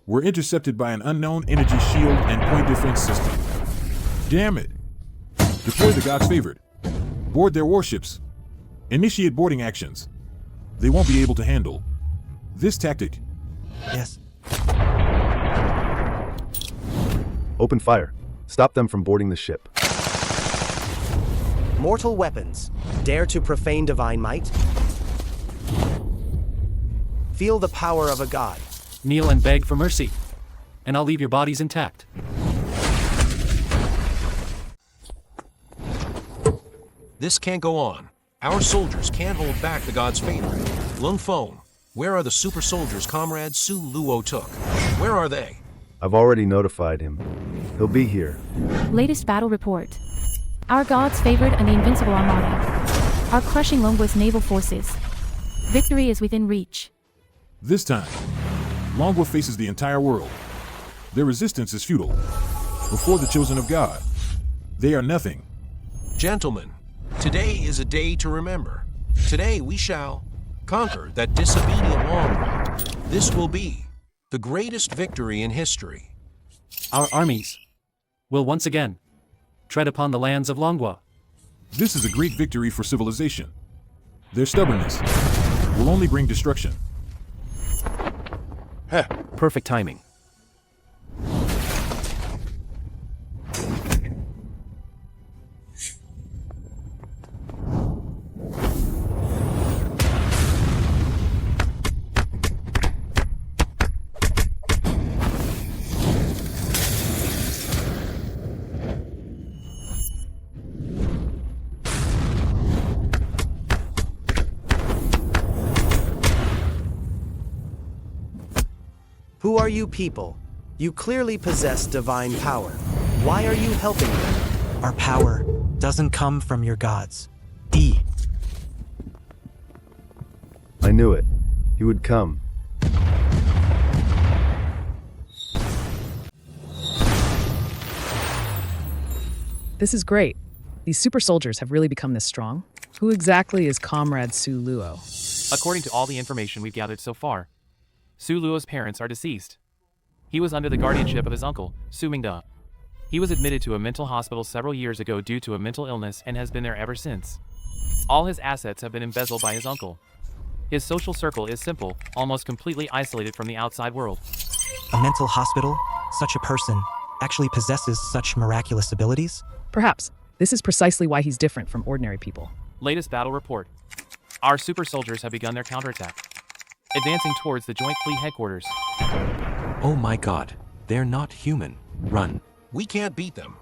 were intercepted by an unknown energy shield and point defense system. Damn it. Deploy the gods favored. Board their warships. Initiate boarding actions. They won't be able to handle this tactic. Yes. Open fire. Stop them from boarding the ship. Mortal weapons, dare to profane divine might? Feel the power of a god. Kneel and beg for mercy, and I'll leave your bodies intact. This can't go on. Our soldiers can't hold back the god's favorite. Lung Fong, where are the super soldiers Comrade Su Luo took? Where are they? I've already notified him. He'll be here. Latest battle report. Our gods favored and the invincible armada are crushing Longwa's naval forces. Victory is within reach. This time, Longwa faces the entire world. Their resistance is futile. Before the chosen of God, they are nothing. Gentlemen, today is a day to remember. Today we shall conquer that disobedient Longwa. This will be the greatest victory in history. Our armies will once again tread upon the lands of Longwa. This is a great victory for civilization. Their stubbornness will only bring destruction. Heh. Perfect timing. Who are you people? You clearly possess divine power. Why are you helping them? Our power doesn't come from your gods. I knew it. He would come. This is great. These super soldiers have really become this strong. Who exactly is Comrade Su Luo? According to all the information we've gathered so far, Su Luo's parents are deceased. He was under the guardianship of his uncle, Su Mingda. He was admitted to a mental hospital several years ago due to a mental illness and has been there ever since. All his assets have been embezzled by his uncle. His social circle is simple, almost completely isolated from the outside world. A mental hospital? Such a person actually possesses such miraculous abilities? Perhaps. This is precisely why he's different from ordinary people. Latest battle report. Our super soldiers have begun their counterattack, advancing towards the Joint Fleet headquarters. Oh my god, they're not human. Run. We can't beat them.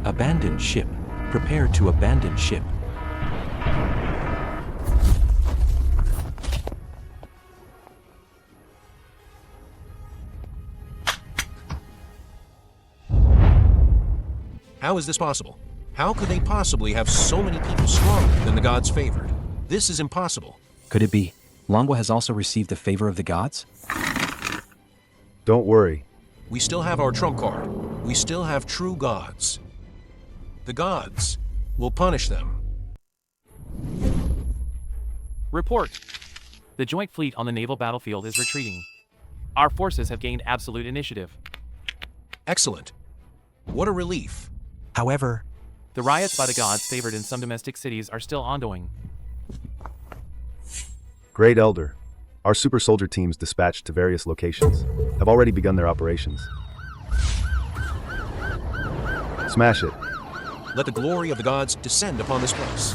Abandon ship. Prepare to abandon ship. How is this possible? How could they possibly have so many people stronger than the gods favored? This is impossible. Could it be Longwa has also received the favor of the gods? Don't worry. We still have our trump card. We still have true gods. The gods will punish them. Report. The Joint Fleet on the naval battlefield is retreating. Our forces have gained absolute initiative. Excellent. What a relief. However, the riots by the gods favored in some domestic cities are still ongoing. Great Elder. Our super soldier teams dispatched to various locations have already begun their operations. Smash it. Let the glory of the gods descend upon this place.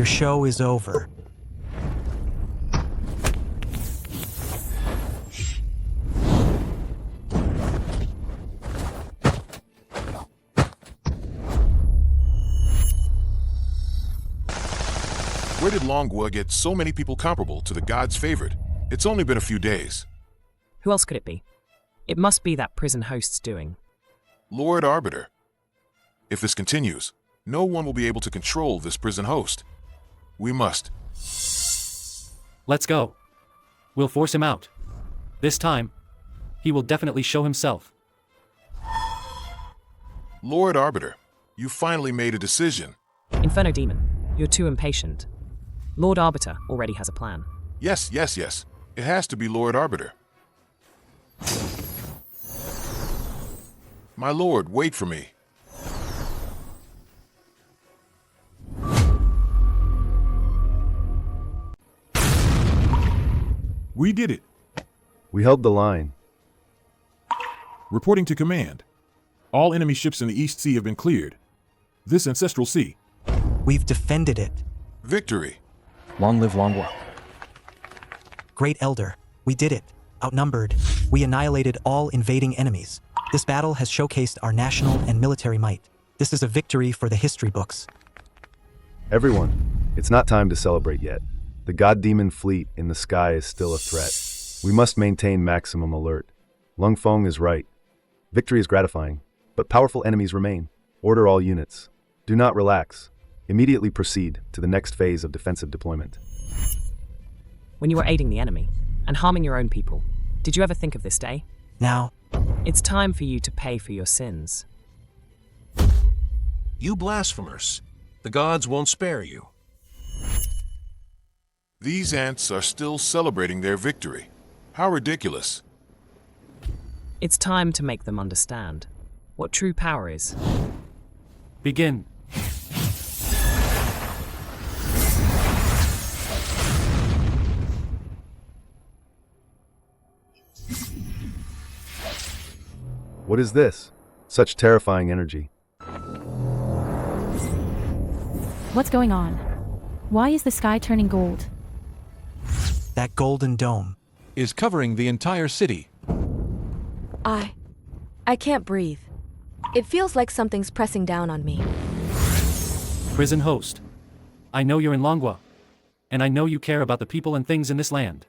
your show is over. Where did Longwa get so many people comparable to the god's favorite? It's only been a few days. Who else could it be? It must be that prison host's doing. Lord Arbiter. If this continues, no one will be able to control this prison host. We must. Let's go. We'll force him out. This time, he will definitely show himself. Lord Arbiter, you finally made a decision. Inferno Demon, you're too impatient. Lord Arbiter already has a plan. Yes. It has to be Lord Arbiter. My lord, wait for me. We did it. We held the line. Reporting to command. All enemy ships in the East Sea have been cleared. This ancestral sea. We've defended it. Victory. Long live Longwa. Great Elder, we did it. Outnumbered, we annihilated all invading enemies. This battle has showcased our national and military might. This is a victory for the history books. Everyone, it's not time to celebrate yet. The God Demon fleet in the sky is still a threat. We must maintain maximum alert. Lung Feng is right. Victory is gratifying, but powerful enemies remain. Order all units. Do not relax. Immediately proceed to the next phase of defensive deployment. When you were aiding the enemy and harming your own people, did you ever think of this day? Now, it's time for you to pay for your sins. You blasphemers. The gods won't spare you. These ants are still celebrating their victory. How ridiculous. It's time to make them understand what true power is. Begin. What is this? Such terrifying energy. What's going on? Why is the sky turning gold? That golden dome is covering the entire city. I can't breathe. It feels like something's pressing down on me. Prison host. I know you're in Longwa, and I know you care about the people and things in this land.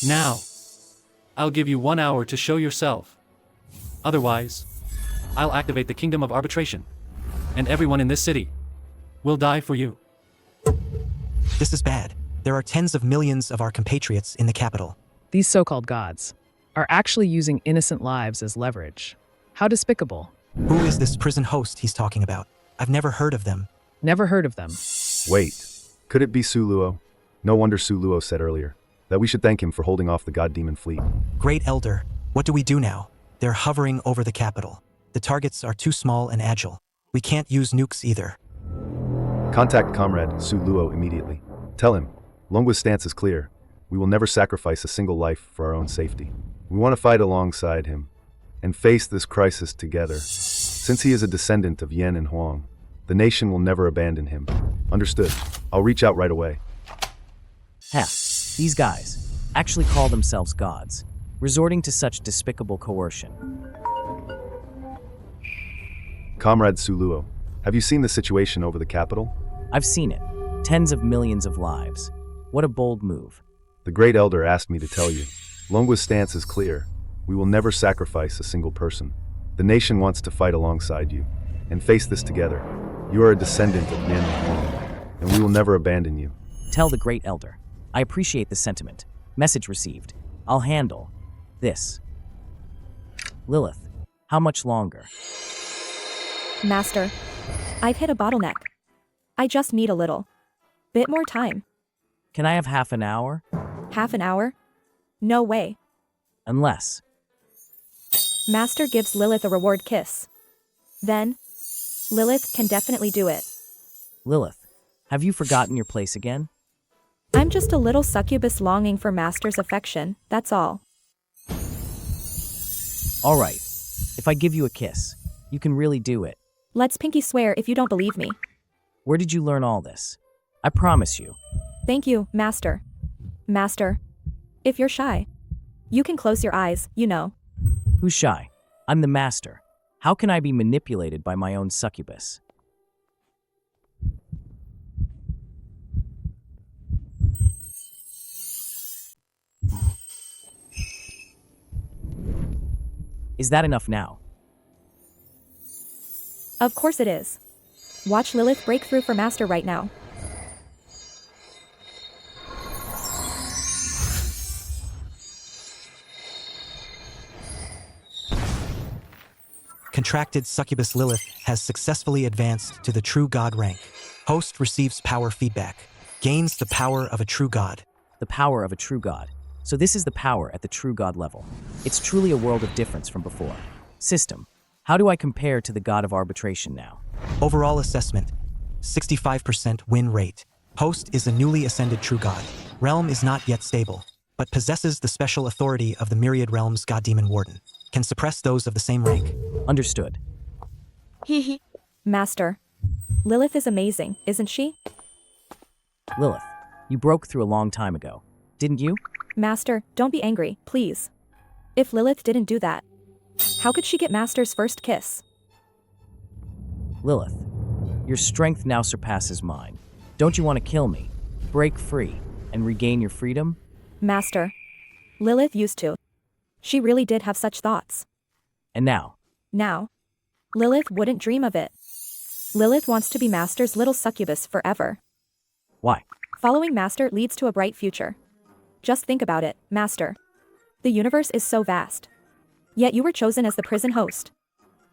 Now, I'll give you 1 hour to show yourself. Otherwise, I'll activate the Kingdom of Arbitration, and everyone in this city will die for you. This is bad. There are tens of millions of our compatriots in the capital. These so-called gods are actually using innocent lives as leverage. How despicable. Who is this prison host he's talking about? I've never heard of them. Never heard of them. Wait, could it be Suluo? No wonder Suluo said earlier that we should thank him for holding off the god demon fleet. Great Elder, what do we do now? They're hovering over the capital. The targets are too small and agile. We can't use nukes either. Contact Comrade Suluo immediately. Tell him, Longwa's stance is clear. We will never sacrifice a single life for our own safety. We want to fight alongside him and face this crisis together. Since he is a descendant of Yen and Huang, the nation will never abandon him. Understood. I'll reach out right away. These guys actually call themselves gods, resorting to such despicable coercion. Comrade Suluo, have you seen the situation over the capital? I've seen it. Tens of millions of lives. What a bold move. The Great Elder asked me to tell you. Longwa's stance is clear. We will never sacrifice a single person. The nation wants to fight alongside you and face this together. You are a descendant of Yen and Huang, and we will never abandon you. Tell the Great Elder. I appreciate the sentiment. Message received. I'll handle this. Lilith, how much longer? Master, I've hit a bottleneck. I just need a little bit more time. Can I have half an hour? Half an hour? No way. Unless. Master gives Lilith a reward kiss. Then, Lilith can definitely do it. Lilith, have you forgotten your place again? I'm just a little succubus longing for Master's affection, that's all. All right. If I give you a kiss, you can really do it. Let's pinky swear if you don't believe me. Where did you learn all this? I promise you. Thank you, Master. Master, if you're shy, you can close your eyes, you know. Who's shy? I'm the master. How can I be manipulated by my own succubus? Is that enough now? Of course it is. Watch Lilith break through for Master right now. Contracted succubus Lilith has successfully advanced to the true god rank. Host receives power feedback. Gains the power of a true god. The power of a true god. So this is the power at the true god level. It's truly a world of difference from before. System. How do I compare to the god of arbitration now? Overall assessment, 65% win rate. Host is a newly ascended true god. Realm is not yet stable, but possesses the special authority of the myriad realms god demon warden. Can suppress those of the same rank. Understood. Master, Lilith is amazing, isn't she? Lilith, you broke through a long time ago, didn't you? Master, don't be angry, please. If Lilith didn't do that, how could she get Master's first kiss? Lilith, your strength now surpasses mine. Don't you want to kill me, break free, and regain your freedom? Master, Lilith used to. She really did have such thoughts. And now? Now, Lilith wouldn't dream of it. Lilith wants to be Master's little succubus forever. Why? Following Master leads to a bright future. Just think about it, Master. The universe is so vast. Yet you were chosen as the prison host.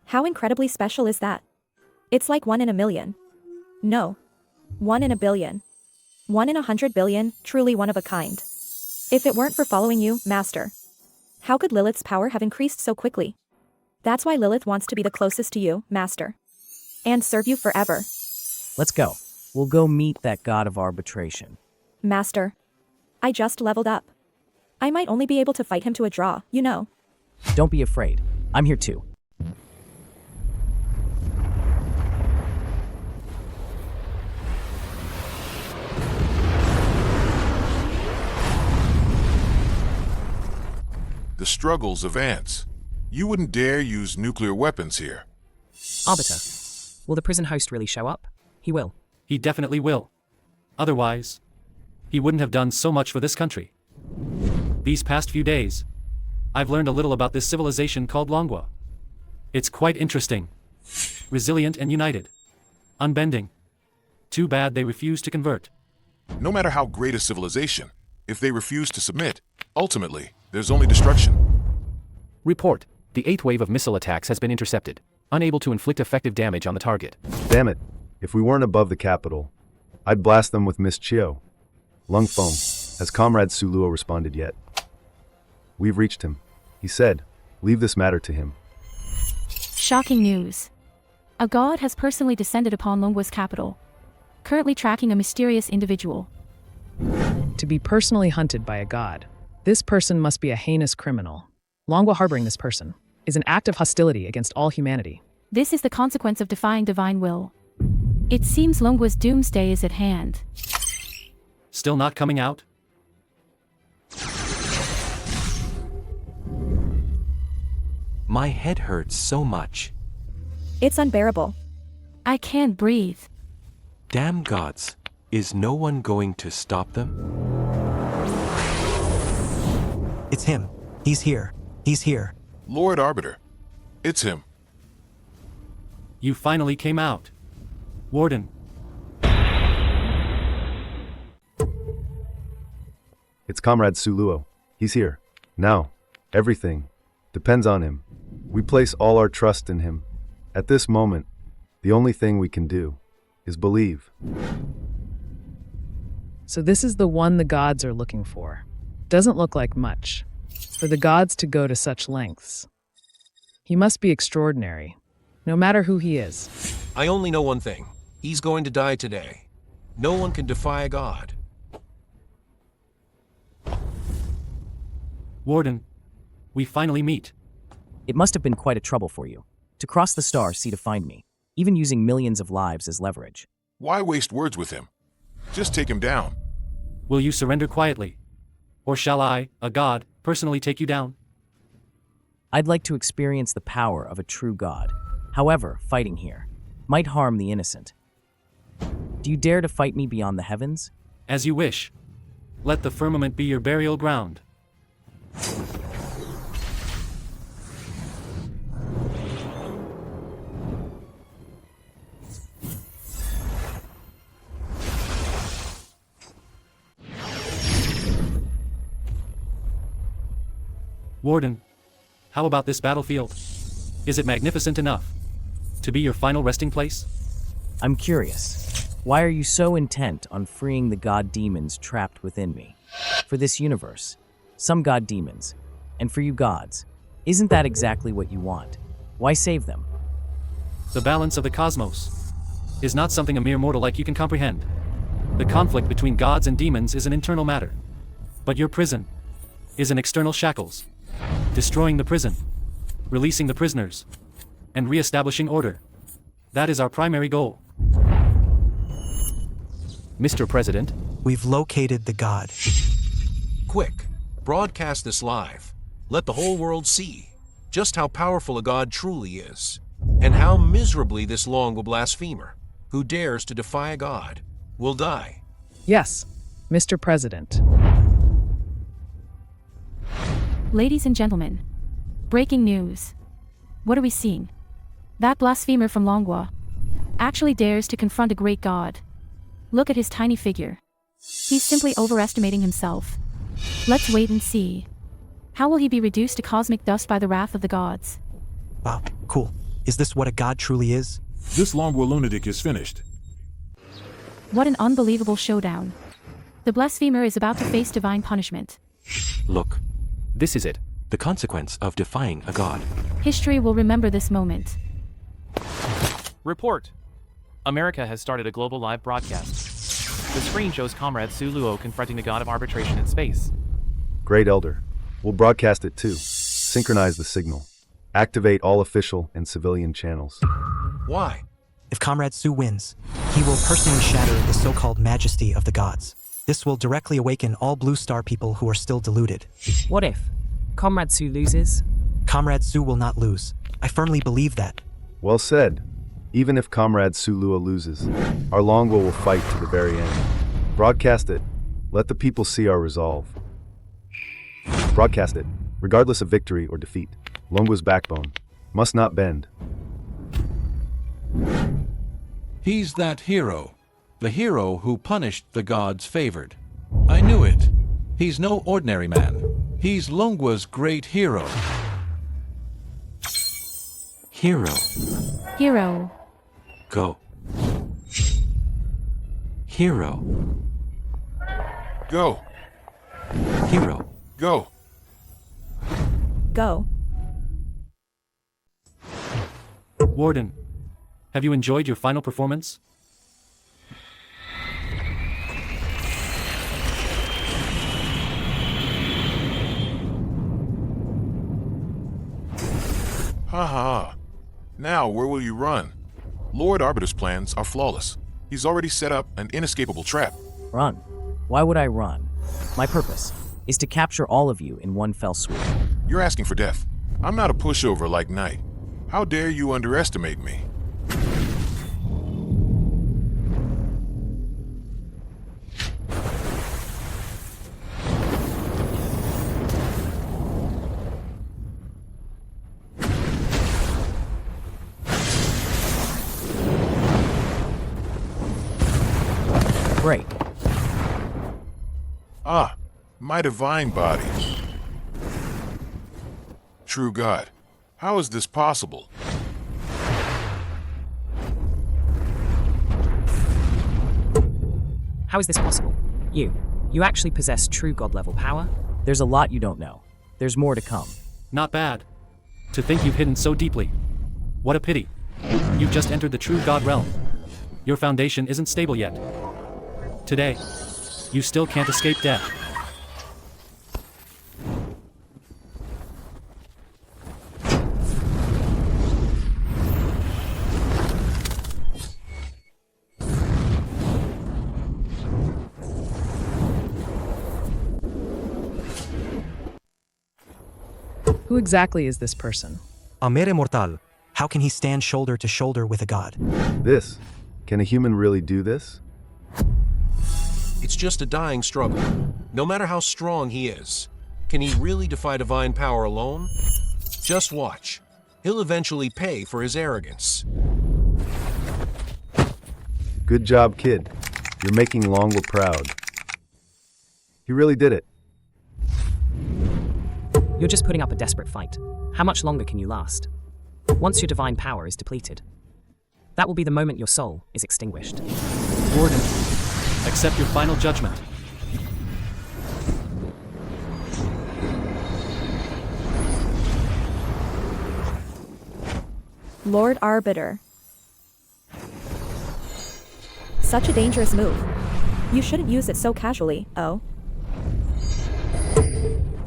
How incredibly special is that? It's like 1 in a million. No. 1 in a billion. 1 in 100 billion, truly one of a kind. If it weren't for following you, Master, how could Lilith's power have increased so quickly? That's why Lilith wants to be the closest to you, Master. And serve you forever. Let's go. We'll go meet that god of arbitration. Master, I just leveled up. I might only be able to fight him to a draw, you know. Don't be afraid. I'm here too. The struggles of ants. You wouldn't dare use nuclear weapons here. Arbiter, will the prison host really show up? He will. He definitely will. Otherwise, he wouldn't have done so much for this country. These past few days, I've learned a little about this civilization called Longwa. It's quite interesting. Resilient and united. Unbending. Too bad they refuse to convert. No matter how great a civilization, if they refuse to submit, ultimately, there's only destruction. Report. The 8th wave of missile attacks has been intercepted, unable to inflict effective damage on the target. Damn it. If we weren't above the capital, I'd blast them with Miss Chio. Lung foam. Has Comrade Suluo responded yet? We've reached him. He said, leave this matter to him. Shocking news. A god has personally descended upon Longwa's capital, currently tracking a mysterious individual. To be personally hunted by a god, this person must be a heinous criminal. Longwa harboring this person is an act of hostility against all humanity. This is the consequence of defying divine will. It seems Longwa's doomsday is at hand. Still not coming out? My head hurts so much. It's unbearable. I can't breathe. Damn gods. Is no one going to stop them? It's him. He's here. He's here. Lord Arbiter. It's him. You finally came out. Warden. It's Comrade Suluo. He's here. Now, everything depends on him. We place all our trust in him. At this moment, the only thing we can do is believe. So this is the one the gods are looking for. Doesn't look like much. For the gods to go to such lengths. He must be extraordinary, no matter who he is. I only know one thing. He's going to die today. No one can defy a god. Warden, we finally meet. It must have been quite a trouble for you. To cross the star sea to find me, even using millions of lives as leverage. Why waste words with him? Just take him down. Will you surrender quietly? Or shall I, a god, personally take you down? I'd like to experience the power of a true god. However, fighting here might harm the innocent. Do you dare to fight me beyond the heavens? As you wish. Let the firmament be your burial ground. Warden, how about this battlefield? Is it magnificent enough to be your final resting place? I'm curious. Why are you so intent on freeing the god demons trapped within me? For this universe, some god demons, and for you gods, isn't that exactly what you want? Why save them? The balance of the cosmos is not something a mere mortal like you can comprehend. The conflict between gods and demons is an internal matter. But your prison is an external shackles. Destroying the prison, releasing the prisoners, and re-establishing order. That is our primary goal. Mr. President, we've located the god. Quick, broadcast this live. Let the whole world see just how powerful a god truly is, and how miserably this Longwa blasphemer, who dares to defy a god, will die. Yes, Mr. President. Ladies and gentlemen, breaking news. What are we seeing? That blasphemer from Longwa actually dares to confront a great god. Look at his tiny figure. He's simply overestimating himself. Let's wait and see. How will he be reduced to cosmic dust by the wrath of the gods? Wow, cool. Is this what a god truly is? This Longwa lunatic is finished. What an unbelievable showdown. The blasphemer is about to face divine punishment. Look. This is it. The consequence of defying a god. History will remember this moment. Report. America has started a global live broadcast. The screen shows Comrade Suluo confronting the god of arbitration in space. Great Elder. We'll broadcast it too. Synchronize the signal. Activate all official and civilian channels. Why? If Comrade Su wins, he will personally shatter the so-called majesty of the gods. This will directly awaken all Blue Star people who are still deluded. What if Comrade Su loses? Comrade Su will not lose. I firmly believe that. Well said. Even if Comrade Sulua loses, our Longwa will fight to the very end. Broadcast it. Let the people see our resolve. Broadcast it, regardless of victory or defeat. Longwa's backbone must not bend. He's that hero. The hero who punished the gods favored. I knew it. He's no ordinary man. He's Longwa's great hero. Hero. Hero. Go. Hero. Go. Hero. Go. Go. Warden, have you enjoyed your final performance? Ha ha ha. Now, where will you run? Lord Arbiter's plans are flawless. He's already set up an inescapable trap. Run. Why would I run? My purpose is to capture all of you in one fell swoop. You're asking for death. I'm not a pushover like Knight. How dare you underestimate me? Great. Ah, my divine body. True God, how is this possible? How is this possible? You actually possess true god-level power? There's a lot you don't know. There's more to come. Not bad. To think you've hidden so deeply. What a pity. You've just entered the true god realm. Your foundation isn't stable yet. Today, you still can't escape death. Who exactly is this person? Amere mortal. How can he stand shoulder to shoulder with a god? This. Can a human really do this? It's just a dying struggle. No matter how strong he is, can he really defy divine power alone? Just watch. He'll eventually pay for his arrogance. Good job, kid. You're making Longwa proud. He really did it. You're just putting up a desperate fight. How much longer can you last? Once your divine power is depleted, that will be the moment your soul is extinguished. Warden, accept your final judgment. Lord Arbiter. Such a dangerous move. You shouldn't use it so casually, oh.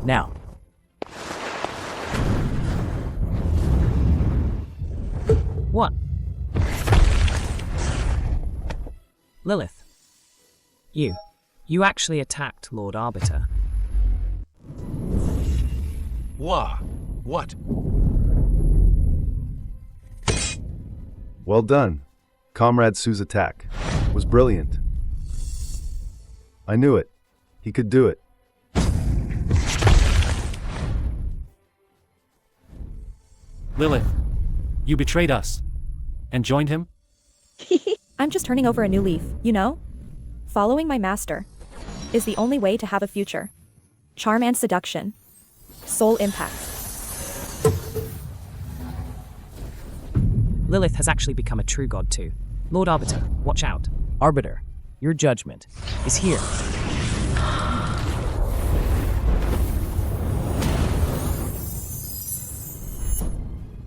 Now. What? Lilith. You actually attacked Lord Arbiter. Wah. What? Well done. Comrade Sue's attack was brilliant. I knew it. He could do it. Lilith, you betrayed us. And joined him? I'm just turning over a new leaf, you know? Following my master is the only way to have a future. Charm and seduction. Soul impact. Lilith has actually become a true god too. Lord Arbiter, watch out. Arbiter, your judgment is here.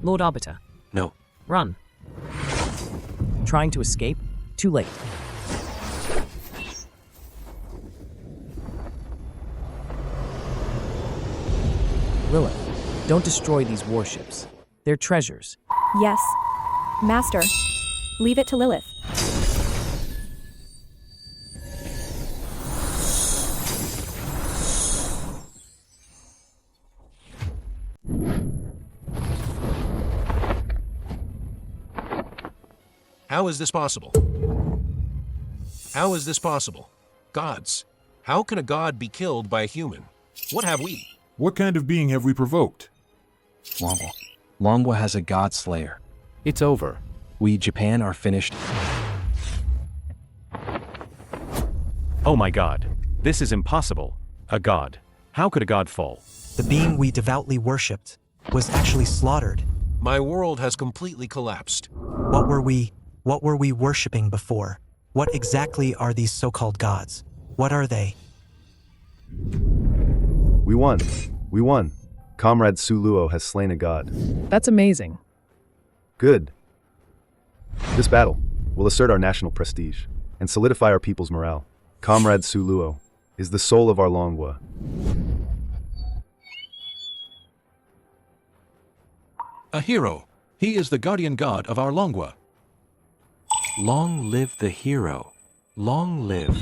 Lord Arbiter. No. Run. Trying to escape? Too late. Lilith, don't destroy these warships. They're treasures. Yes. Master. Leave it to Lilith. How is this possible? How is this possible? Gods. How can a god be killed by a human? What have we? What kind of being have we provoked? Longwa has a god slayer. It's over. We, Japan, are finished. Oh my god. This is impossible. A god. How could a god fall? The being we devoutly worshipped was actually slaughtered. My world has completely collapsed. What were we worshipping before? What exactly are these so-called gods? What are they? We won. We won. Comrade Suluo has slain a god. That's amazing. Good. This battle will assert our national prestige and solidify our people's morale. Comrade Suluo is the soul of our Longwa. A hero. He is the guardian god of our Longwa. Long live the hero. Long live.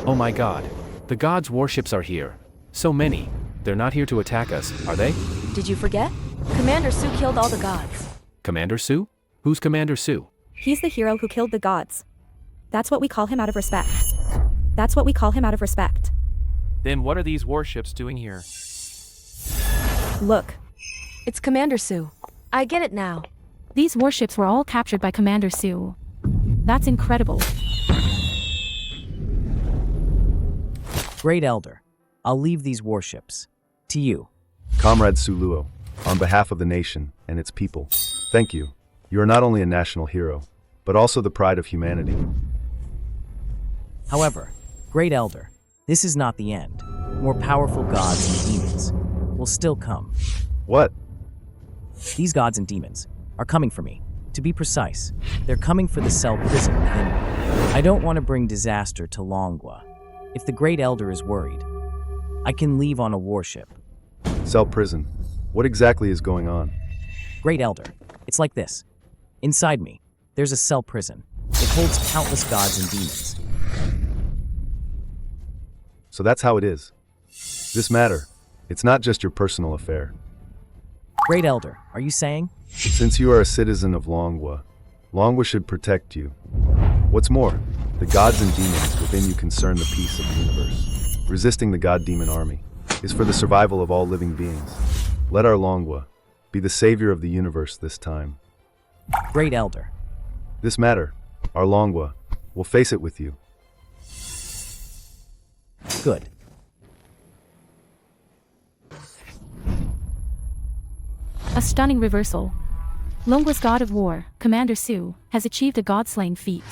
Oh my god. The gods' warships are here. So many. They're not here to attack us, are they? Did you forget? Commander Su killed all the gods. Commander Su? Who's Commander Su? He's the hero who killed the gods. That's what we call him out of respect. That's what we call him out of respect. Then what are these warships doing here? Look. It's Commander Su. I get it now. These warships were all captured by Commander Su. That's incredible. Great Elder, I'll leave these warships to you. Comrade Suluo, on behalf of the nation and its people, thank you. You are not only a national hero, but also the pride of humanity. However, Great Elder, this is not the end. More powerful gods and demons will still come. What? These gods and demons are coming for me. To be precise, they're coming for the cell prison within me. I don't want to bring disaster to Longwa. If the Great Elder is worried, I can leave on a warship. Cell prison. What exactly is going on? Great Elder, it's like this. Inside me, there's a cell prison. It holds countless gods and demons. So that's how it is. This matter, it's not just your personal affair. Great Elder, are you saying? Since you are a citizen of Longwa, Longwa should protect you. What's more, the gods and demons within you concern the peace of the universe. Resisting the god-demon army is for the survival of all living beings. Let our Longwa be the savior of the universe this time. Great Elder. This matter, our Longwa, will face it with you. Good. A stunning reversal. Longwa's god of war, Commander Su, has achieved a god-slaying feat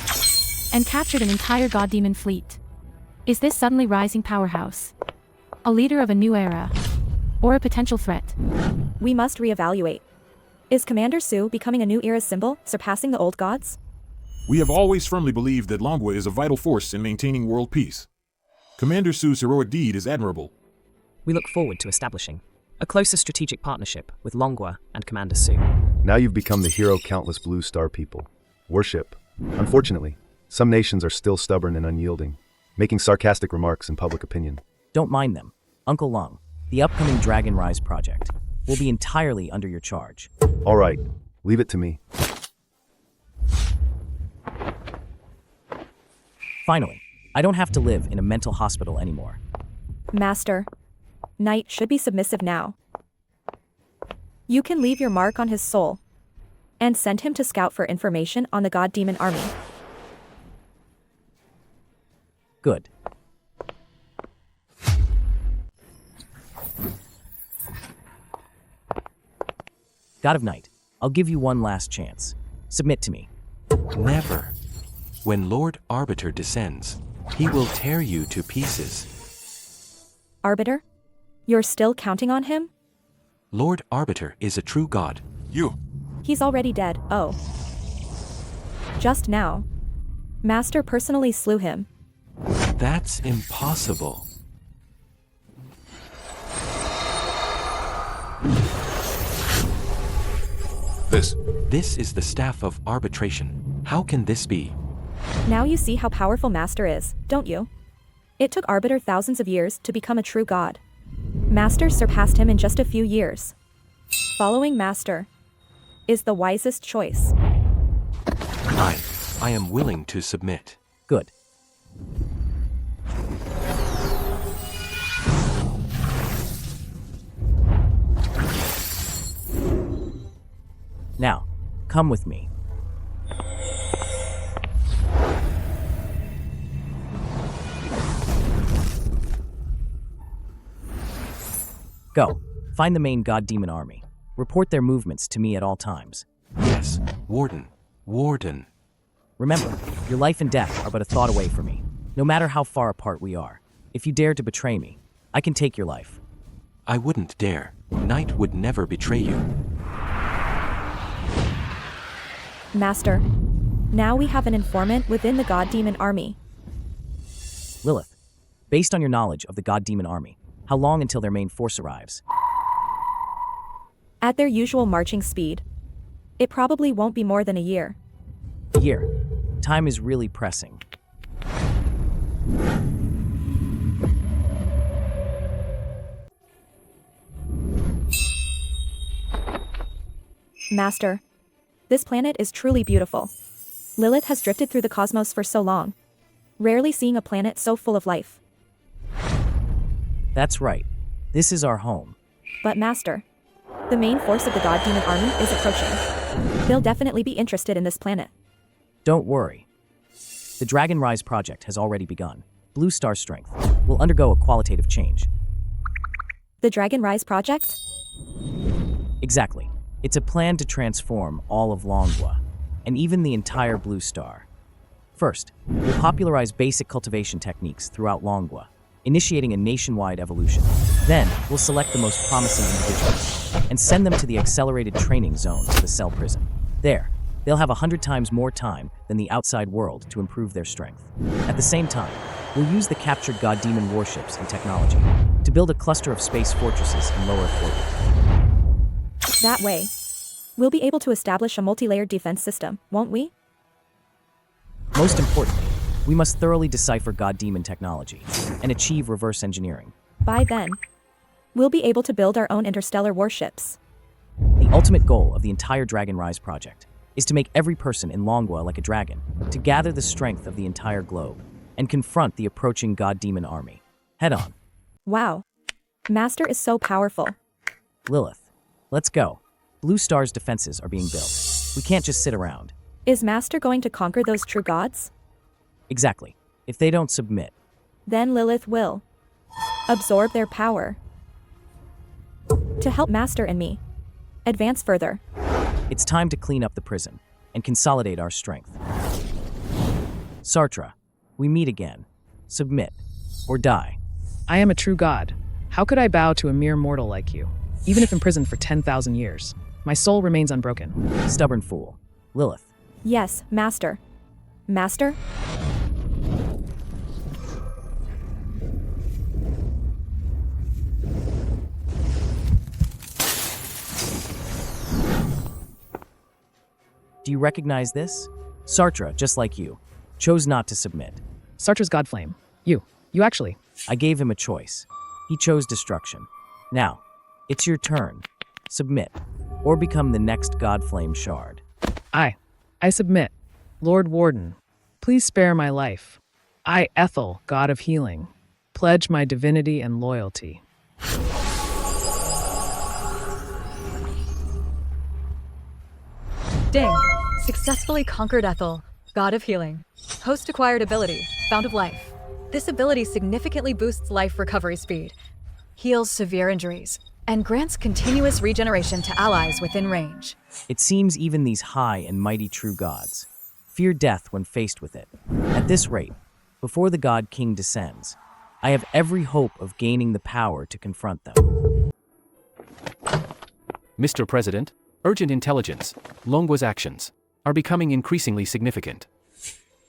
and captured an entire god-demon fleet. Is this suddenly rising powerhouse a leader of a new era, or a potential threat? We must reevaluate. Is Commander Su becoming a new era's symbol, surpassing the old gods? We have always firmly believed that Longwa is a vital force in maintaining world peace. Commander Su's heroic deed is admirable. We look forward to establishing a closer strategic partnership with Longwa and Commander Su. Now you've become the hero countless Blue Star people worship. Unfortunately, some nations are still stubborn and unyielding, making sarcastic remarks in public opinion. Don't mind them. Uncle Lung, the upcoming Dragon Rise project will be entirely under your charge. All right, leave it to me. Finally, I don't have to live in a mental hospital anymore. Master, Knight should be submissive now. You can leave your mark on his soul and send him to scout for information on the god-demon army. Good. God of Night, I'll give you one last chance. Submit to me. Never. When Lord Arbiter descends, he will tear you to pieces. Arbiter? You're still counting on him? Lord Arbiter is a true god. You. He's already dead, oh. Just now. Master personally slew him. That's impossible. This is the staff of arbitration. How can this be? Now you see how powerful Master is, don't you? It took Arbiter thousands of years to become a true god. Master surpassed him in just a few years. Following Master is the wisest choice. I am willing to submit. Good. Now, come with me. Go. Find the main god demon army. Report their movements to me at all times. Yes, Warden. Warden. Remember, your life and death are but a thought away from me, no matter how far apart we are. If you dare to betray me, I can take your life. I wouldn't dare. Knight would never betray you. Master, now we have an informant within the god demon army. Lilith, based on your knowledge of the god demon army, how long until their main force arrives? At their usual marching speed. It probably won't be more than a year. A year. Time is really pressing. Master, this planet is truly beautiful. Lilith has drifted through the cosmos for so long, rarely seeing a planet so full of life. That's right. This is our home. But Master, the main force of the god demon army is approaching. They'll definitely be interested in this planet. Don't worry. The Dragon Rise project has already begun. Blue Star strength will undergo a qualitative change. The Dragon Rise project? Exactly. It's a plan to transform all of Longwa, and even the entire Blue Star. First, we'll popularize basic cultivation techniques throughout Longwa, initiating a nationwide evolution. Then, we'll select the most promising individuals and send them to the accelerated training zones of the Cell Prison. There, they'll have 100 times more time than the outside world to improve their strength. At the same time, we'll use the captured god demon warships and technology to build a cluster of space fortresses in low Earth orbit. That way, we'll be able to establish a multi-layered defense system, won't we? Most importantly, we must thoroughly decipher god demon technology and achieve reverse engineering. By then, we'll be able to build our own interstellar warships. The ultimate goal of the entire Dragon Rise project is to make every person in Longwa like a dragon, to gather the strength of the entire globe, and confront the approaching god demon army. Head on. Wow. Master is so powerful. Lilith, let's go. Blue Star's defenses are being built. We can't just sit around. Is Master going to conquer those true gods? Exactly. If they don't submit, then Lilith will absorb their power to help Master and me advance further. It's time to clean up the prison and consolidate our strength. Sartre, we meet again. Submit or die. I am a true god. How could I bow to a mere mortal like you? Even if imprisoned for 10,000 years, my soul remains unbroken. Stubborn fool. Lilith. Yes, Master. Master? Do you recognize this? Sartre, just like you, chose not to submit. Sartre's Godflame. You actually. I gave him a choice. He chose destruction. Now, it's your turn. Submit, or become the next Godflame Shard. I submit. Lord Warden, please spare my life. I, Ethel, God of Healing, pledge my divinity and loyalty. Ding! Successfully conquered Ethel, God of Healing. Host acquired ability, Fount of Life. This ability significantly boosts life recovery speed, heals severe injuries, and grants continuous regeneration to allies within range. It seems even these high and mighty true gods fear death when faced with it. At this rate, before the God King descends, I have every hope of gaining the power to confront them. Mr. President, urgent intelligence. Longwa's actions are becoming increasingly significant.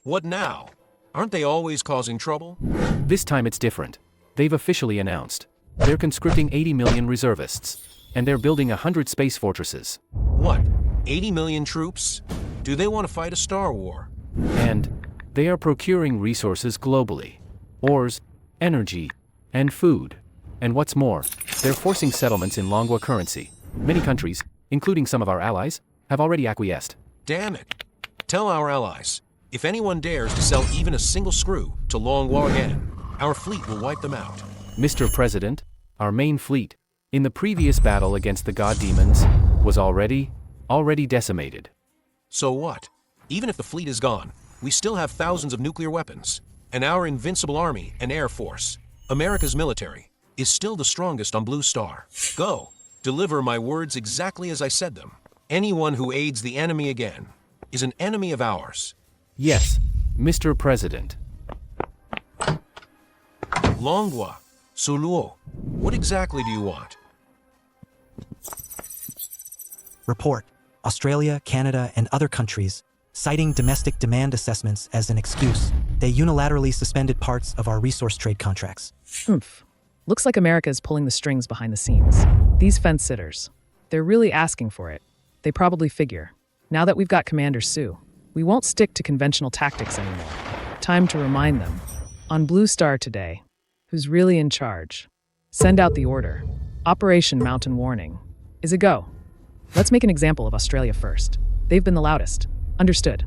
What now? Aren't they always causing trouble? This time it's different. They've officially announced they're conscripting 80 million reservists, and they're building 100 space fortresses. What? 80 million troops? Do they want to fight a star war? And they are procuring resources globally. Ores, energy, and food. And what's more, they're forcing settlements in Longwa currency. Many countries, including some of our allies, have already acquiesced. Damn it. Tell our allies, if anyone dares to sell even a single screw to Longwa again, our fleet will wipe them out. Mr. President, our main fleet, in the previous battle against the god demons, was already decimated. So what? Even if the fleet is gone, we still have thousands of nuclear weapons, and our invincible army and air force, America's military, is still the strongest on Blue Star. Go, deliver my words exactly as I said them. Anyone who aids the enemy again is an enemy of ours. Yes, Mr. President. Longwa, Suluo, what exactly do you want? Report. Australia, Canada, and other countries, citing domestic demand assessments as an excuse, they unilaterally suspended parts of our resource trade contracts. Oomph. Looks like America is pulling the strings behind the scenes. These fence-sitters, they're really asking for it. They probably figure, now that we've got Commander Sue, we won't stick to conventional tactics anymore. Time to remind them, on Blue Star today, who's really in charge. Send out the order. Operation Mountain Warning is a go. Let's make an example of Australia first. They've been the loudest. Understood.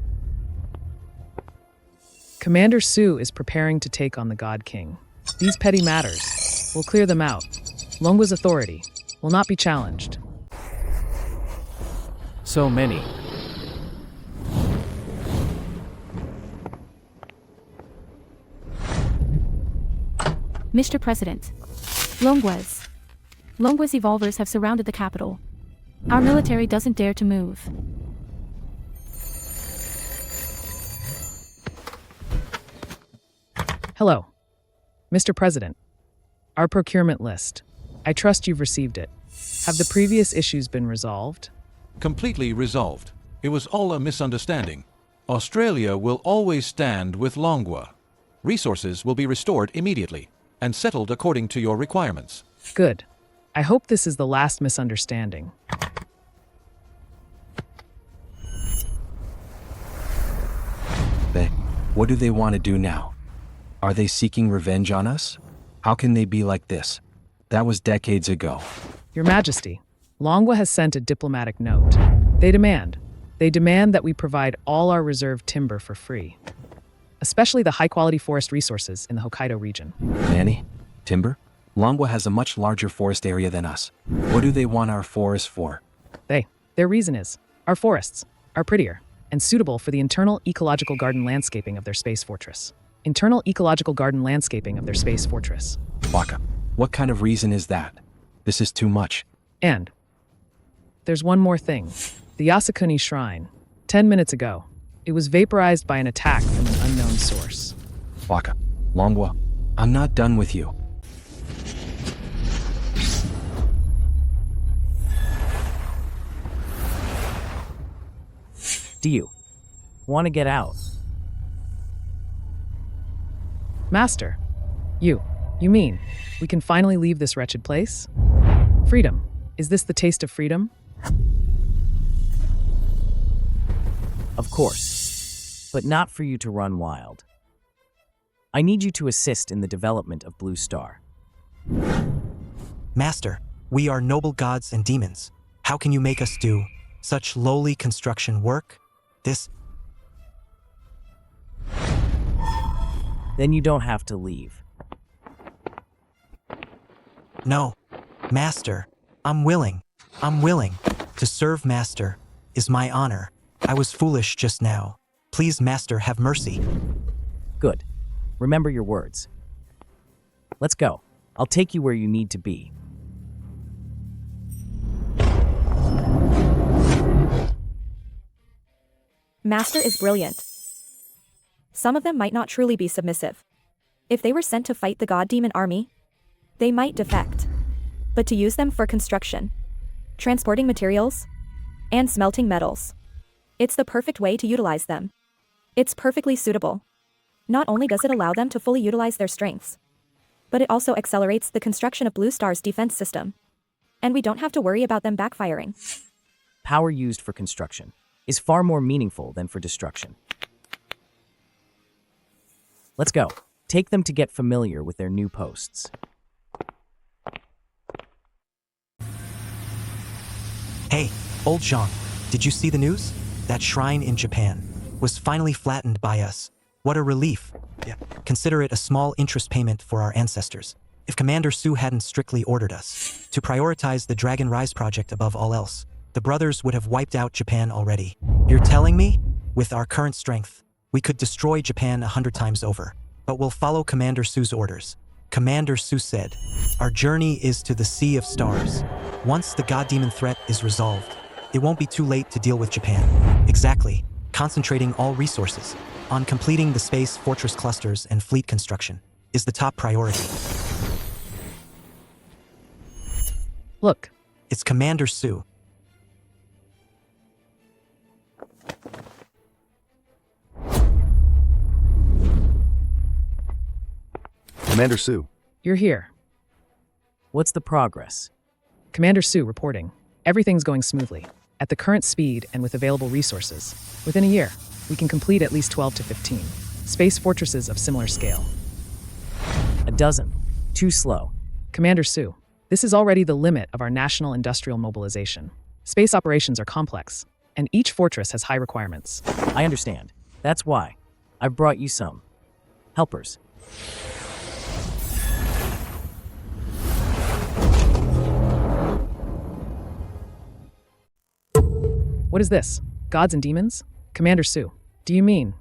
Commander Sue is preparing to take on the God King. These petty matters, we'll clear them out. Longwa's authority will not be challenged. So many. Mr. President. Longwa's evolvers have surrounded the capital. Our military doesn't dare to move. Hello. Mr. President. Our procurement list. I trust you've received it. Have the previous issues been resolved? Completely resolved. It was all a misunderstanding. Australia will always stand with Longwa. Resources will be restored immediately and settled according to your requirements. Good. I hope this is the last misunderstanding. What do they want to do now? Are they seeking revenge on us? How can they be like this? That was decades ago. Your Majesty, Longwa has sent a diplomatic note. They demand that we provide all our reserve timber for free, especially the high-quality forest resources in the Hokkaido region. Manny? Timber? Longwa has a much larger forest area than us. What do they want our forests for? Their reason is, our forests are prettier and suitable for the internal ecological garden landscaping of their space fortress. Internal ecological garden landscaping of their space fortress. Waka, what kind of reason is that? This is too much. And there's one more thing. The Yasukuni Shrine. 10 minutes ago, it was vaporized by an attack from an unknown source. Waka, Longwa, I'm not done with you. Do you want to get out? Master, you mean we can finally leave this wretched place? Freedom. Is this the taste of freedom? Of course, but not for you to run wild. I need you to assist in the development of Blue Star. Master, we are noble gods and demons. How can you make us do such lowly construction work? Then you don't have to leave. No, Master, I'm willing. To serve Master is my honor. I was foolish just now. Please, Master, have mercy. Good. Remember your words. Let's go. I'll take you where you need to be. Master is brilliant. Some of them might not truly be submissive. If they were sent to fight the god demon army, they might defect. But to use them for construction, transporting materials, and smelting metals, it's the perfect way to utilize them. It's perfectly suitable. Not only does it allow them to fully utilize their strengths, but it also accelerates the construction of Blue Star's defense system. And we don't have to worry about them backfiring. Power used for construction is far more meaningful than for destruction. Let's go. Take them to get familiar with their new posts. Hey, old Jean, did you see the news? That shrine in Japan was finally flattened by us. What a relief. Yeah. Consider it a small interest payment for our ancestors. If Commander Sue hadn't strictly ordered us to prioritize the Dragon Rise project above all else, the brothers would have wiped out Japan already. You're telling me? With our current strength, we could destroy Japan 100 times over. But we'll follow Commander Sue's orders. Commander Sue said, our journey is to the Sea of Stars. Once the god demon threat is resolved, it won't be too late to deal with Japan. Exactly, concentrating all resources on completing the space fortress clusters and fleet construction is the top priority. Look. It's Commander Sue. Commander Sue. You're here. What's the progress? Commander Sue reporting. Everything's going smoothly. At the current speed and with available resources, within a year, we can complete at least 12 to 15 space fortresses of similar scale. A dozen. Too slow. Commander Sue, this is already the limit of our national industrial mobilization. Space operations are complex, and each fortress has high requirements. I understand. That's why I've brought you some helpers. What is this? Gods and demons? Commander Sue, do you mean?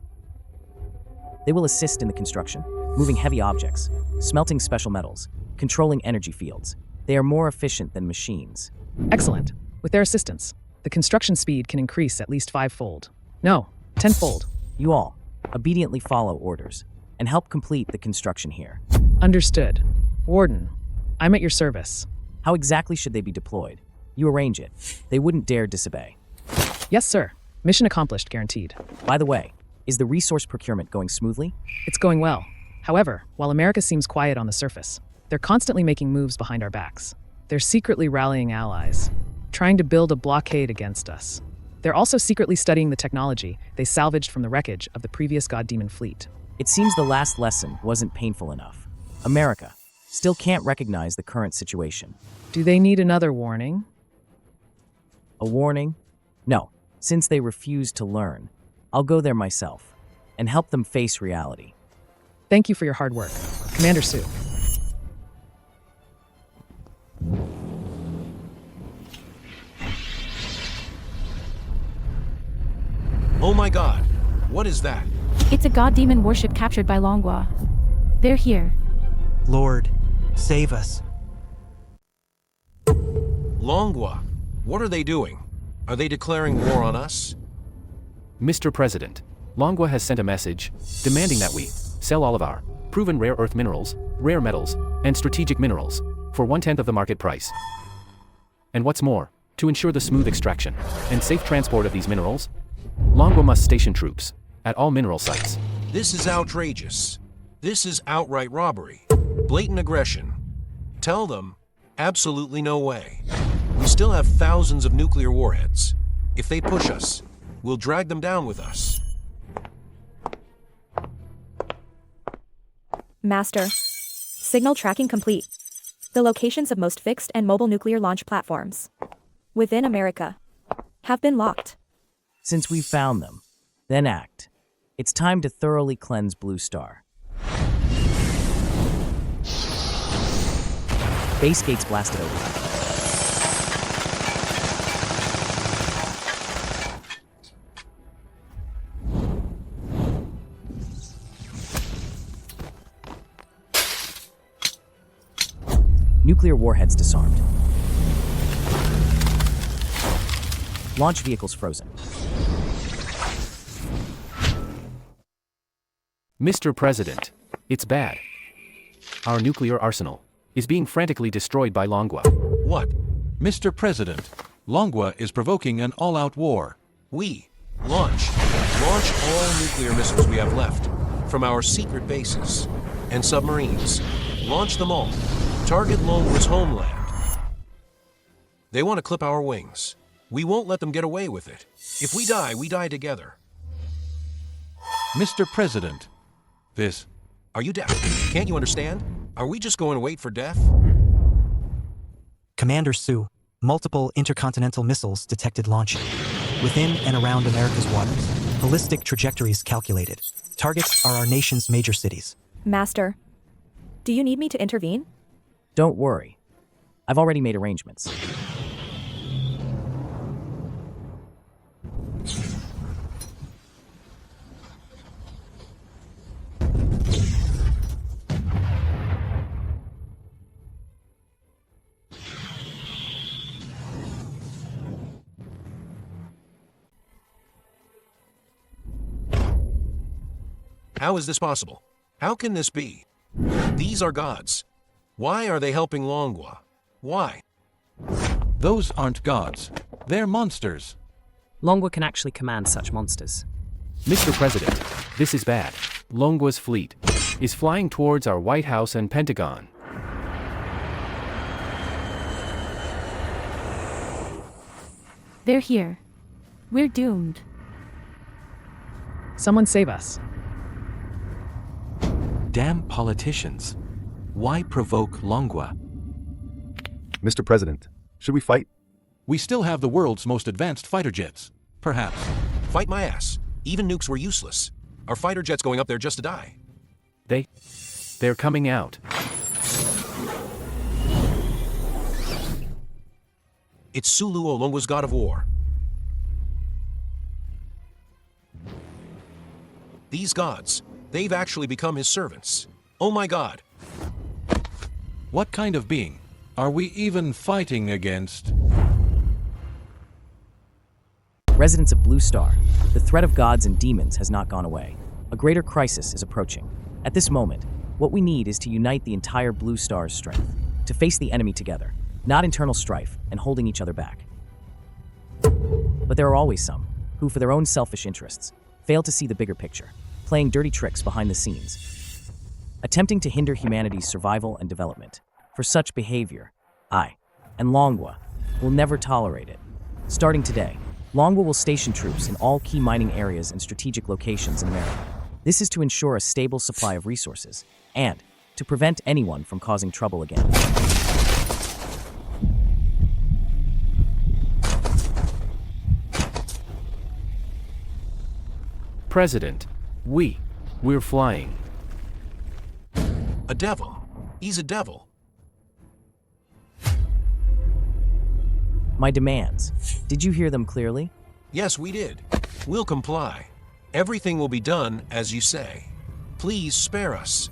They will assist in the construction, moving heavy objects, smelting special metals, controlling energy fields. They are more efficient than machines. Excellent. With their assistance, the construction speed can increase at least 5-fold. No, 10-fold. You all obediently follow orders and help complete the construction here. Understood. Warden, I'm at your service. How exactly should they be deployed? You arrange it. They wouldn't dare disobey. Yes, sir. Mission accomplished, guaranteed. By the way, is the resource procurement going smoothly? It's going well. However, while America seems quiet on the surface, they're constantly making moves behind our backs. They're secretly rallying allies, trying to build a blockade against us. They're also secretly studying the technology they salvaged from the wreckage of the previous God Demon fleet. It seems the last lesson wasn't painful enough. America still can't recognize the current situation. Do they need another warning? A warning? No. Since they refuse to learn, I'll go there myself and help them face reality. Thank you for your hard work. Commander Sue. Oh my god, what is that? It's a god demon warship captured by Longwa. They're here. Lord, save us. Longwa, what are they doing? Are they declaring war on us? Mr. President, Longwa has sent a message demanding that we sell all of our proven rare earth minerals, rare metals, and strategic minerals for 1/10 of the market price. And what's more, to ensure the smooth extraction and safe transport of these minerals, Longwa must station troops at all mineral sites. This is outrageous. This is outright robbery. Blatant aggression. Tell them, absolutely no way. We still have thousands of nuclear warheads. If they push us, we'll drag them down with us. Master. Signal tracking complete. The locations of most fixed and mobile nuclear launch platforms within America have been locked. Since we've found them, then act. It's time to thoroughly cleanse Blue Star. Base gates blasted open. Nuclear warheads disarmed. Launch vehicles frozen. Mr. President, it's bad. Our nuclear arsenal is being frantically destroyed by Longwa. What? Mr. President, Longwa is provoking an all-out war. We launch all nuclear missiles we have left from our secret bases and submarines. Launch them all. Target Longwa's homeland. They want to clip our wings. We won't let them get away with it. If we die together. Mr. President, this... Are you deaf? Can't you understand? Are we just going to wait for death? Commander Sue, multiple intercontinental missiles detected launching. Within and around America's waters, ballistic trajectories calculated. Targets are our nation's major cities. Master. Do you need me to intervene? Don't worry. I've already made arrangements. How is this possible? How can this be? These are gods. Why are they helping Longwa? Why? Those aren't gods. They're monsters. Longwa can actually command such monsters. Mr. President, this is bad. Longwa's fleet is flying towards our White House and Pentagon. They're here. We're doomed. Someone save us. Damn politicians. Why provoke Longwa? Mr. President, should we fight? We still have the world's most advanced fighter jets. Perhaps. Fight my ass. Even nukes were useless. Our fighter jets going up there just to die. They're coming out. It's Sulu Olongwa's god of war. These gods, they've actually become his servants. Oh my god. What kind of being are we even fighting against? Residents of Blue Star, the threat of gods and demons has not gone away. A greater crisis is approaching. At this moment, what we need is to unite the entire Blue Star's strength, to face the enemy together, not internal strife and holding each other back. But there are always some who, for their own selfish interests, fail to see the bigger picture, playing dirty tricks behind the scenes, attempting to hinder humanity's survival and development. For such behavior, I and Longwa will never tolerate it. Starting today, Longwa will station troops in all key mining areas and strategic locations in America. This is to ensure a stable supply of resources and to prevent anyone from causing trouble again. President, we're flying. A devil. He's a devil. My demands. Did you hear them clearly? Yes, we did. We'll comply. Everything will be done as you say. Please spare us.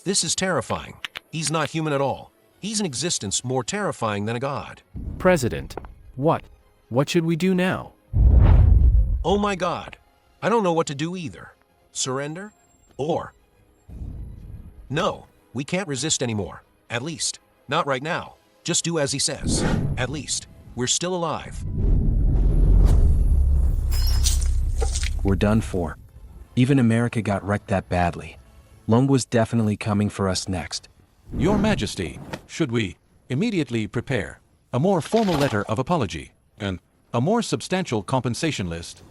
This is terrifying. He's not human at all. He's an existence more terrifying than a god. President, what should we do now? Oh my god. I don't know what to do either. Surrender? Or... No, we can't resist anymore. At least, not right now. Just do as he says. At least, we're still alive. We're done for. Even America got wrecked that badly. Longwa's definitely coming for us next. Your Majesty, should we immediately prepare a more formal letter of apology and a more substantial compensation list?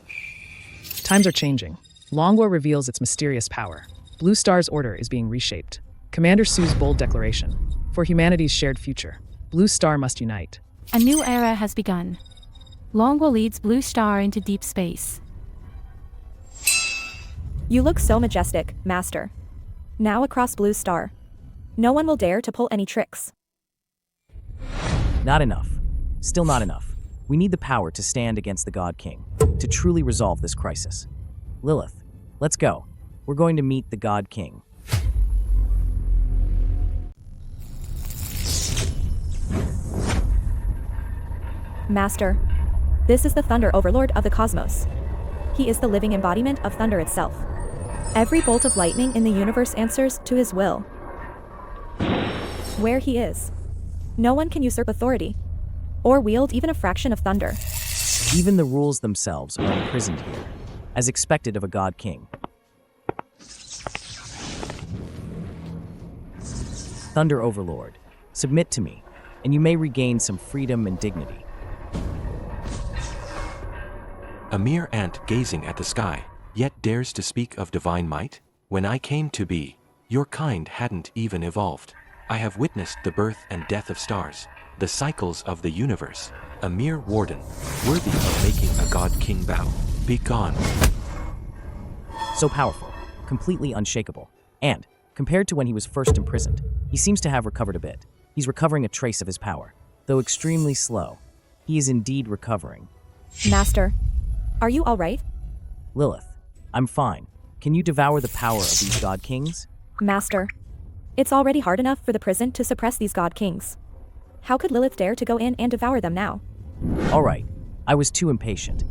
Times are changing. Longwa reveals its mysterious power. Blue Star's order is being reshaped. Commander Sue's bold declaration. For humanity's shared future, Blue Star must unite. A new era has begun. Longwa leads Blue Star into deep space. You look so majestic, Master. Now across Blue Star. No one will dare to pull any tricks. Not enough. Still not enough. We need the power to stand against the God King, to truly resolve this crisis. Lilith, let's go. We're going to meet the God King. Master, this is the Thunder Overlord of the cosmos. He is the living embodiment of thunder itself. Every bolt of lightning in the universe answers to his will. Where he is, no one can usurp authority, or wield even a fraction of thunder. Even the rules themselves are imprisoned here, as expected of a God King. Thunder Overlord, submit to me, and you may regain some freedom and dignity. A mere ant gazing at the sky, yet dares to speak of divine might? When I came to be, your kind hadn't even evolved. I have witnessed the birth and death of stars, the cycles of the universe. A mere warden, worthy of making a God King bow. Be gone. So powerful, completely unshakable, and, compared to when he was first imprisoned, he seems to have recovered a bit. He's recovering a trace of his power, though extremely slow. He is indeed recovering. Master, are you all right? Lilith, I'm fine. Can you devour the power of these God Kings? Master, it's already hard enough for the prison to suppress these God Kings. How could Lilith dare to go in and devour them now? All right, I was too impatient.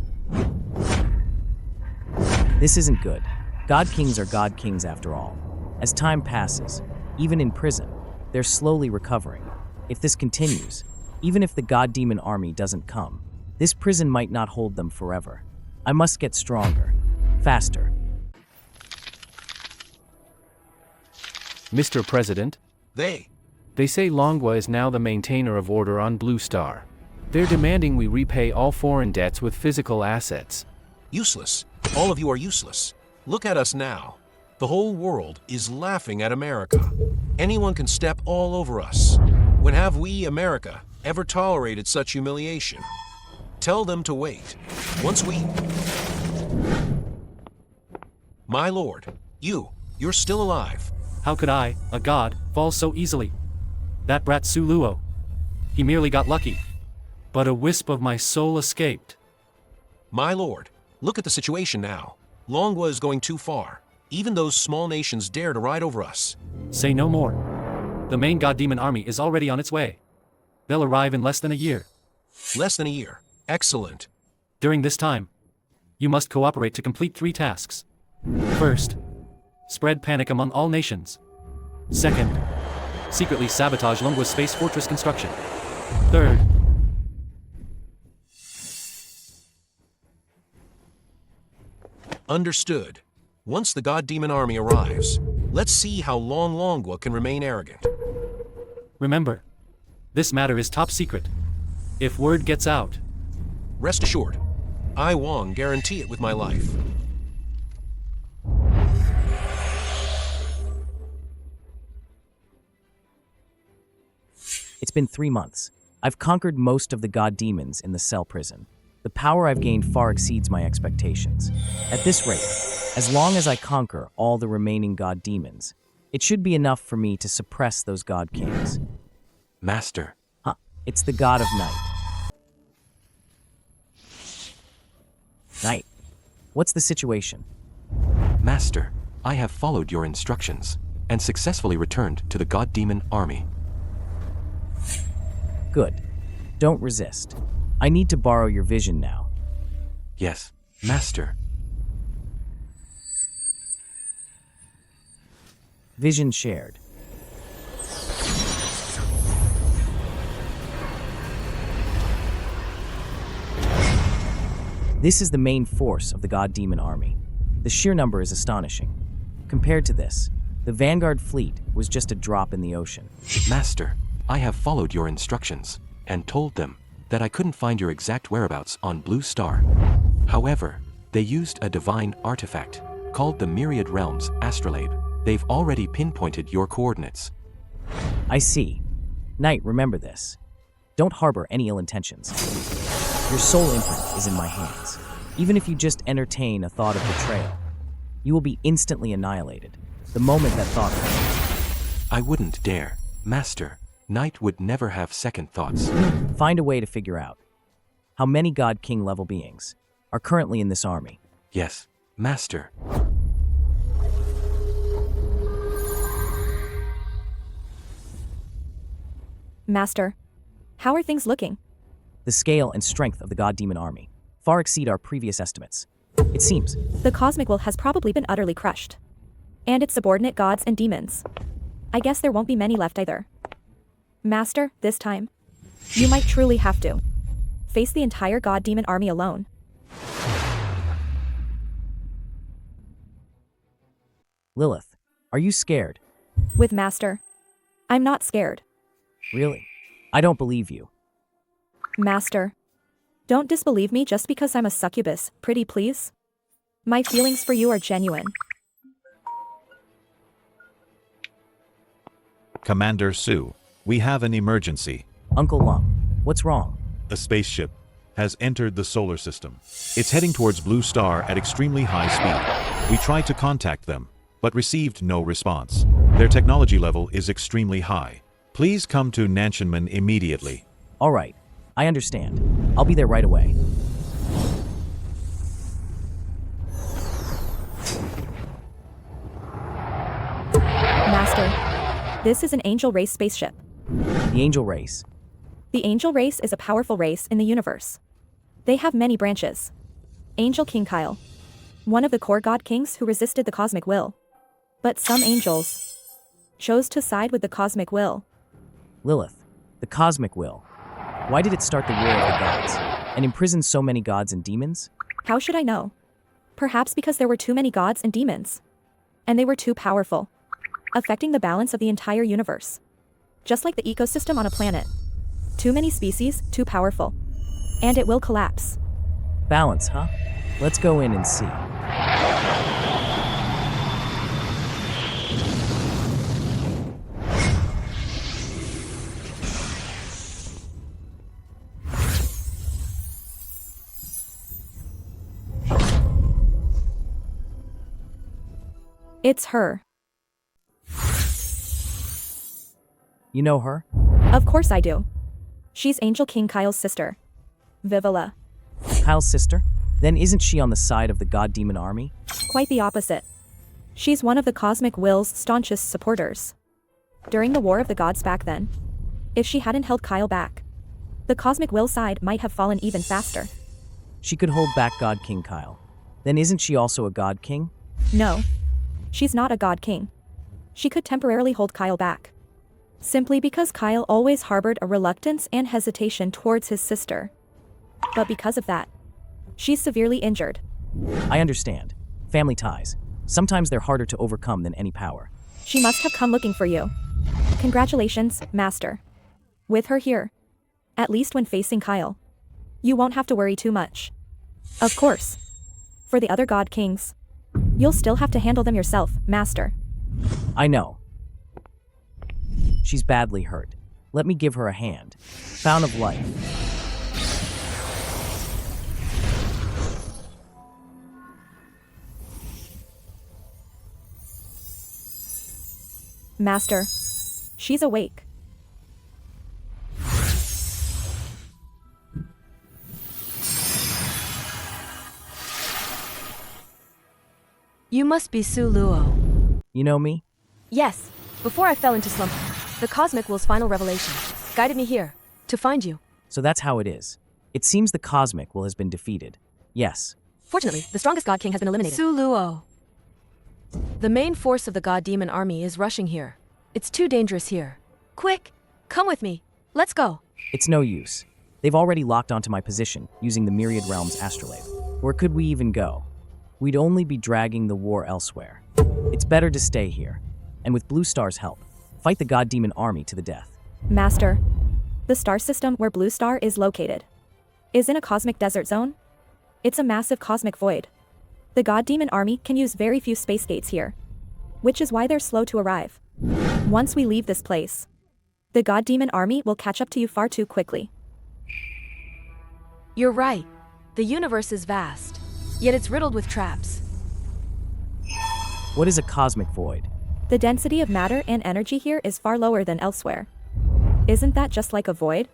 This isn't good. God Kings are God Kings after all. As time passes, even in prison, they're slowly recovering. If this continues, even if the God Demon army doesn't come, this prison might not hold them forever. I must get stronger, faster. Mr. President? They say Longwa is now the maintainer of order on Blue Star. They're demanding we repay all foreign debts with physical assets. Useless. All of you are useless. Look at us now. The whole world is laughing at America. Anyone can step all over us. When have we, America, ever tolerated such humiliation? Tell them to wait. Once we... My lord, you're still alive. How could I, a god, fall so easily? That brat Suluo. He merely got lucky. But a wisp of my soul escaped. My lord, look at the situation now. Longwa is going too far. Even those small nations dare to ride over us. Say no more. The main God Demon army is already on its way. They'll arrive in less than a year. Less than a year. Excellent. During this time, you must cooperate to complete 3 tasks. First, spread panic among all nations. Second, secretly sabotage Longwa's space fortress construction. Third, understood. Once the God Demon army arrives, let's see how long Longwa can remain arrogant. Remember, this matter is top secret. If word gets out... Rest assured, I, Wong, guarantee it with my life. It's been 3 months. I've conquered most of the God Demons in the cell prison. The power I've gained far exceeds my expectations. At this rate, as long as I conquer all the remaining God Demons, it should be enough for me to suppress those God Kings. Master. It's the God of Night. Night, what's the situation? Master, I have followed your instructions and successfully returned to the God Demon army. Good. Don't resist. I need to borrow your vision now. Yes, Master. Vision shared. This is the main force of the God Demon army. The sheer number is astonishing. Compared to this, the Vanguard fleet was just a drop in the ocean. Master, I have followed your instructions and told them that I couldn't find your exact whereabouts on Blue Star. However, they used a divine artifact called the Myriad Realms Astrolabe. They've already pinpointed your coordinates. I see. Knight, remember this. Don't harbor any ill intentions. Your soul imprint is in my hands. Even if you just entertain a thought of betrayal, you will be instantly annihilated the moment that thought comes. I wouldn't dare. Master, Knight would never have second thoughts. Find a way to figure out how many God King level beings are currently in this army. Yes, Master. Master, how are things looking? The scale and strength of the God Demon army far exceed our previous estimates. It seems the cosmic will has probably been utterly crushed. And its subordinate gods and demons. I guess there won't be many left either. Master, this time, you might truly have to face the entire God Demon army alone. Lilith, are you scared? With Master, I'm not scared. Really? I don't believe you. Master, don't disbelieve me just because I'm a succubus, pretty please. My feelings for you are genuine. Commander Sue, we have an emergency. Uncle Lum, what's wrong? A spaceship has entered the solar system. It's heading towards Blue Star at extremely high speed. We tried to contact them, but received no response. Their technology level is extremely high. Please come to Nanshanman immediately. All right, I understand. I'll be there right away. Master, this is an Angel Race spaceship. The Angel Race? The angel race is a powerful race in the universe. They have many branches. Angel King Kyle, one of the core god kings who resisted the cosmic will. But some angels chose to side with the cosmic will. Lilith, the cosmic will. Why did it start the war of the gods and imprison so many gods and demons? How should I know? Perhaps because there were too many gods and demons. And they were too powerful, affecting the balance of the entire universe. Just like the ecosystem on a planet. Too many species, too powerful. And it will collapse. Balance, huh? Let's go in and see. It's her. You know her? Of course I do. She's Angel King Kyle's sister, Vivilla. Kyle's sister? Then isn't she on the side of the god demon army? Quite the opposite. She's one of the cosmic will's staunchest supporters. During the War of the Gods back then, if she hadn't held Kyle back, the cosmic will side might have fallen even faster. She could hold back God King Kyle. Then isn't she also a god king? No. She's not a god king. She could temporarily hold Kyle back. Simply because Kyle always harbored a reluctance and hesitation towards his sister. But because of that, she's severely injured. I understand. Family ties. Sometimes they're harder to overcome than any power. She must have come looking for you. Congratulations, Master. With her here, at least when facing Kyle, you won't have to worry too much. Of course. For the other god kings, you'll still have to handle them yourself, Master. I know. She's badly hurt. Let me give her a hand. Fountain of life. Master, she's awake. You must be Su Luo. You know me? Yes. Before I fell into slumber, the Cosmic Will's final revelation guided me here, to find you. So that's how it is. It seems the Cosmic Will has been defeated. Yes. Fortunately, the strongest God King has been eliminated. Su Luo. The main force of the God Demon army is rushing here. It's too dangerous here. Quick, come with me. Let's go. It's no use. They've already locked onto my position, using the Myriad Realms astrolabe. Where could we even go? We'd only be dragging the war elsewhere. It's better to stay here, and with Blue Star's help, fight the God Demon army to the death. Master, the star system where Blue Star is located is in a cosmic desert zone. It's a massive cosmic void. The God Demon army can use very few space gates here, which is why they're slow to arrive. Once we leave this place, the God Demon army will catch up to you far too quickly. You're right. The universe is vast, yet it's riddled with traps. What is a cosmic void? The density of matter and energy here is far lower than elsewhere. Isn't that just like a void?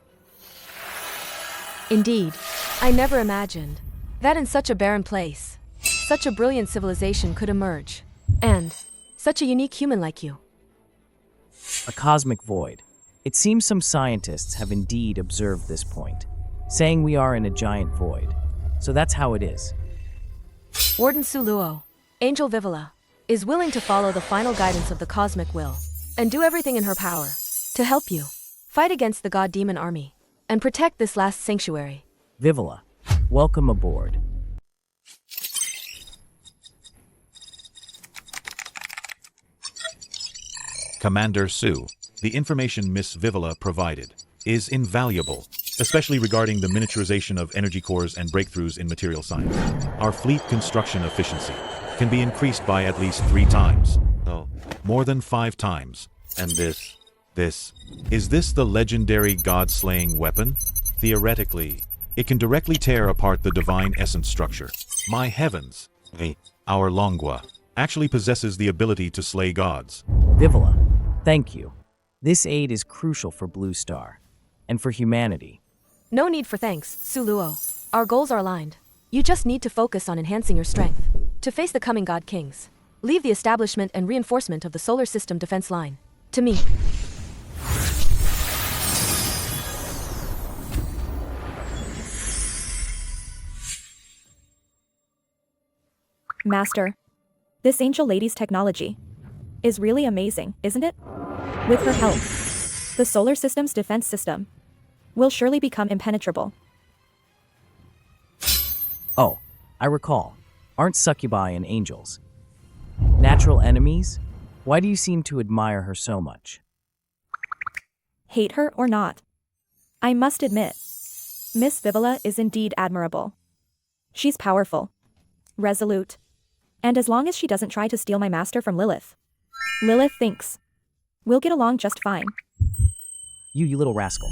Indeed. I never imagined that in such a barren place, such a brilliant civilization could emerge. And such a unique human like you. A cosmic void. It seems some scientists have indeed observed this point, saying we are in a giant void. So that's how it is. Warden Su Luo, Angel Vivilla, is willing to follow the final guidance of the Cosmic Will, and do everything in her power to help you fight against the God Demon army, and protect this last sanctuary. Vivilla, welcome aboard. Commander Su, the information Miss Vivilla provided is invaluable, especially regarding the miniaturization of energy cores and breakthroughs in material science. Our fleet construction efficiency can be increased by at least 3 times. No, more than 5 times. And this, is this the legendary god-slaying weapon? Theoretically, it can directly tear apart the divine essence structure. My heavens! Our Longua actually possesses the ability to slay gods. Vivilla, thank you. This aid is crucial for Blue Star, and for humanity. No need for thanks, Su Luo. Our goals are aligned. You just need to focus on enhancing your strength to face the coming God Kings. Leave the establishment and reinforcement of the solar system defense line to me. Master, this angel lady's technology is really amazing, isn't it? With her help, the solar system's defense system will surely become impenetrable. Oh, I recall. Aren't succubi and angels natural enemies? Why do you seem to admire her so much? Hate her or not, I must admit, Miss Vivilla is indeed admirable. She's powerful, resolute, and as long as she doesn't try to steal my master from Lilith thinks we'll get along just fine. You little rascal.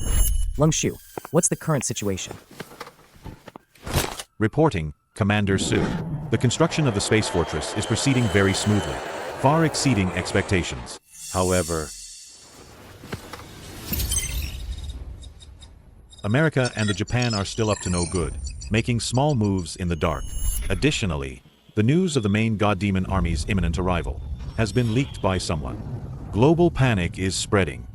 Lungshu, what's the current situation? Reporting, Commander Su. The construction of the space fortress is proceeding very smoothly, far exceeding expectations. However, America and the Japan are still up to no good, making small moves in the dark. Additionally, the news of the main God Demon army's imminent arrival has been leaked by someone. Global panic is spreading.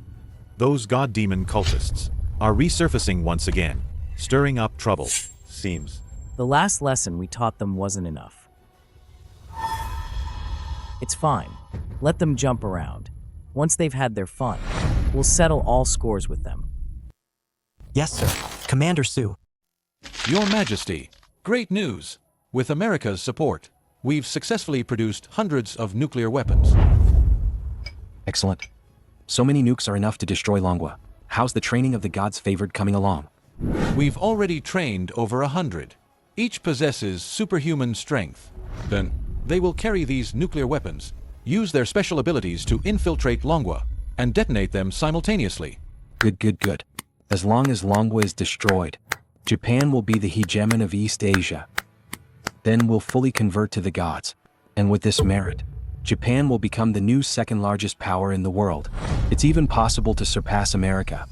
Those God Demon cultists are resurfacing once again, stirring up trouble, seems. The last lesson we taught them wasn't enough. It's fine. Let them jump around. Once they've had their fun, we'll settle all scores with them. Yes, sir. Commander Su. Your Majesty, great news. With America's support, we've successfully produced hundreds of nuclear weapons. Excellent. So many nukes are enough to destroy Longwa. How's the training of the gods favored coming along? We've already trained over 100. Each possesses superhuman strength. Then, they will carry these nuclear weapons, use their special abilities to infiltrate Longwa, and detonate them simultaneously. Good. As long as Longwa is destroyed, Japan will be the hegemon of East Asia. Then we'll fully convert to the gods. And with this merit, Japan will become the new second largest power in the world. It's even possible to surpass America.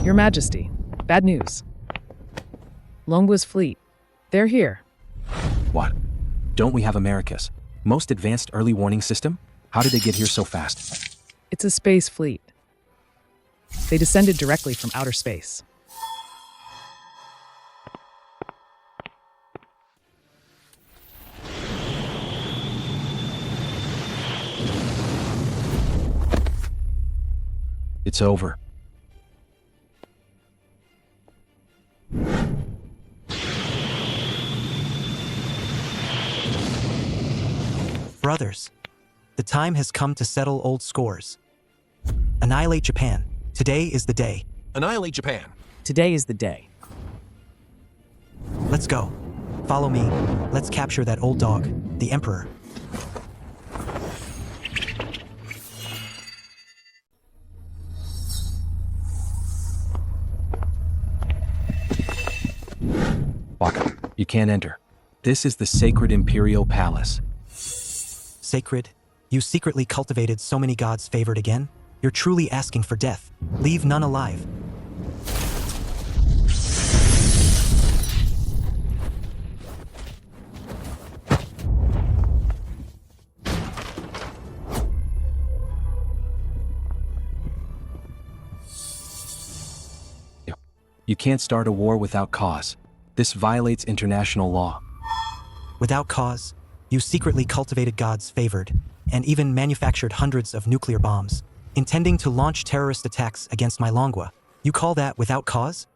Your Majesty, bad news. Longwa's fleet. They're here. What? Don't we have America's most advanced early warning system? How did they get here so fast? It's a space fleet. They descended directly from outer space. It's over. Brothers, the time has come to settle old scores. Annihilate Japan. Today is the day. Annihilate Japan. Today is the day. Let's go. Follow me. Let's capture that old dog, the Emperor. Waka, you can't enter. This is the sacred Imperial Palace. Sacred? You secretly cultivated so many gods favored again? You're truly asking for death. Leave none alive. You can't start a war without cause. This violates international law. Without cause, you secretly cultivated gods favored, and even manufactured hundreds of nuclear bombs, intending to launch terrorist attacks against my Longwa. You call that without cause?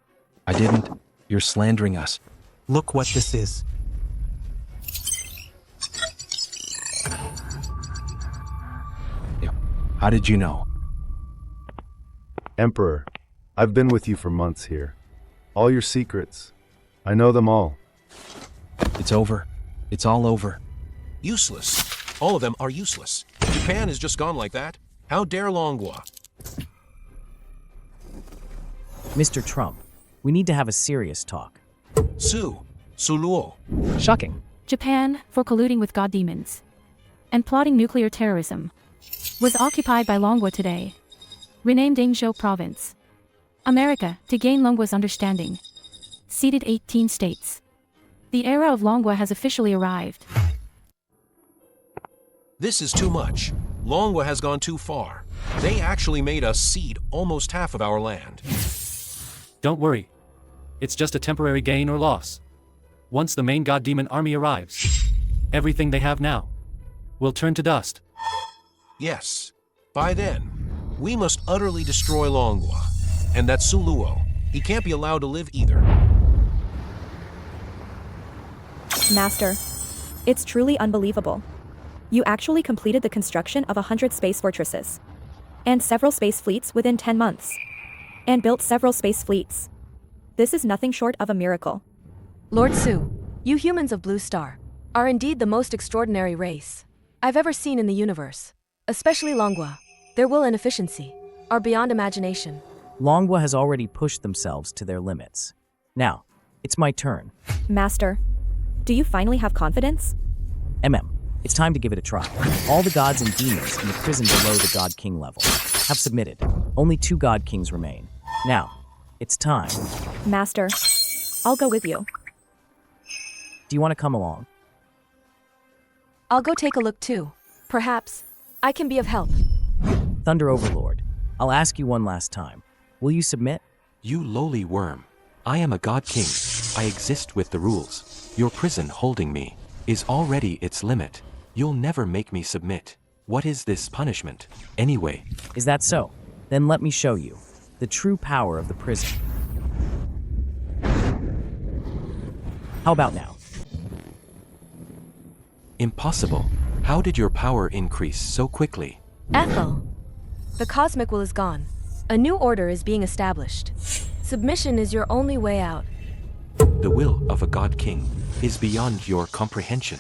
I didn't. You're slandering us. Look what this is. How did you know? Emperor, I've been with you for months here. All your secrets, I know them all. It's over. It's all over. Useless. All of them are useless. Japan has just gone like that. How dare Longwa? Mr. Trump, we need to have a serious talk. Suluo. Shocking. Japan, for colluding with god demons and plotting nuclear terrorism, was occupied by Longwa today, renamed Dingzhou Province. America, to gain Longwa's understanding, ceded 18 states. The era of Longwa has officially arrived. This is too much. Longwa has gone too far. They actually made us cede almost half of our land. Don't worry. It's just a temporary gain or loss. Once the main god demon army arrives, everything they have now will turn to dust. Yes. By then, we must utterly destroy Longwa. And that Suluo, he can't be allowed to live either. Master, it's truly unbelievable. You actually completed the construction of 100 space fortresses and several space fleets within 10 months, and built several space fleets. This is nothing short of a miracle. Lord Su, you humans of Blue Star are indeed the most extraordinary race I've ever seen in the universe. Especially Longwa. Their will and efficiency are beyond imagination. Longwa has already pushed themselves to their limits. Now, it's my turn. Master, do you finally have confidence? It's time to give it a try. All the gods and demons in the prison below the God King level have submitted. Only 2 God Kings remain. Now, it's time. Master, I'll go with you. Do you want to come along? I'll go take a look too. Perhaps I can be of help. Thunder Overlord, I'll ask you one last time. Will you submit? You lowly worm. I am a God King. I exist with the rules. Your prison holding me is already its limit. You'll never make me submit. What is this punishment, anyway? Is that so? Then let me show you the true power of the prison. How about now? Impossible. How did your power increase so quickly? Ethel, the cosmic will is gone. A new order is being established. Submission is your only way out. The will of a God King is beyond your comprehension.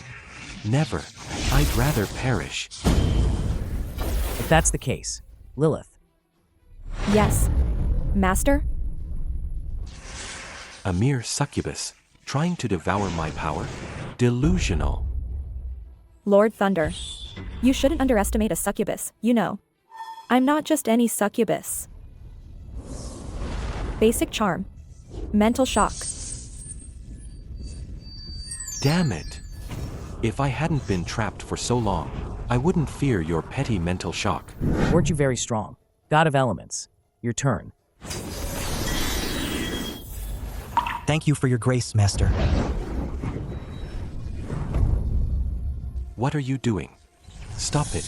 Never. I'd rather perish. If that's the case, Lilith. Yes. Master? A mere succubus, trying to devour my power? Delusional. Lord Thunder, you shouldn't underestimate a succubus, you know. I'm not just any succubus. Basic charm. Mental shock. Damn it. If I hadn't been trapped for so long, I wouldn't fear your petty mental shock. Weren't you very strong? God of Elements, your turn. Thank you for your grace, Master. What are you doing? Stop it.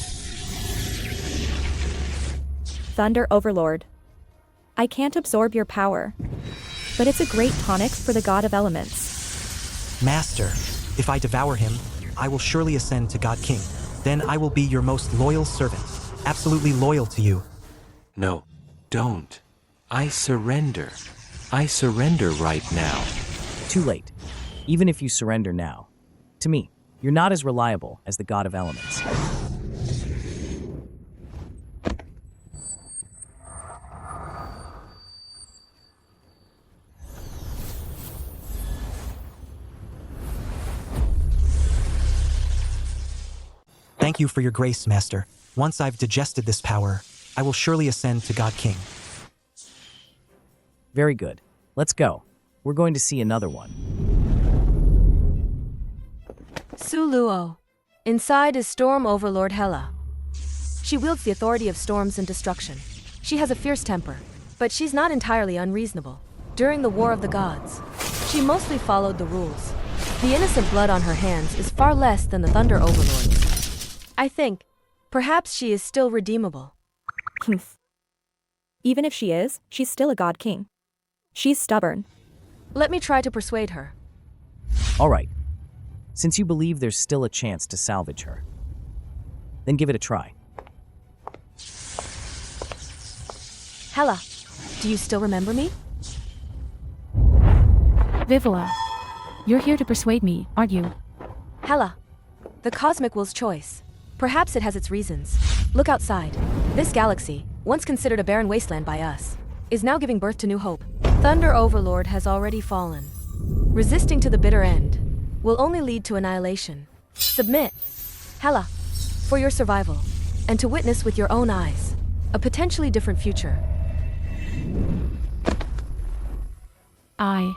Thunder Overlord. I can't absorb your power, but it's a great tonic for the God of Elements. Master, if I devour him, I will surely ascend to God King. Then I will be your most loyal servant, absolutely loyal to you. No, don't. I surrender. I surrender right now. Too late. Even if you surrender now, to me, you're not as reliable as the God of Elements. Thank you for your grace, Master. Once I've digested this power, I will surely ascend to God King. Very good. Let's go. We're going to see another one. Suluo. Inside is Storm Overlord Hela. She wields the authority of storms and destruction. She has a fierce temper, but she's not entirely unreasonable. During the War of the Gods, she mostly followed the rules. The innocent blood on her hands is far less than the Thunder Overlord's. I think, perhaps she is still redeemable. Even if she is, she's still a God King. She's stubborn. Let me try to persuade her. All right. Since you believe there's still a chance to salvage her, then give it a try. Hela, do you still remember me? Vivula, you're here to persuade me, aren't you? Hela, the cosmic will's choice. Perhaps it has its reasons. Look outside. This galaxy, once considered a barren wasteland by us, is now giving birth to new hope. Thunder Overlord has already fallen. Resisting to the bitter end will only lead to annihilation. Submit, Hela, for your survival, and to witness with your own eyes a potentially different future. I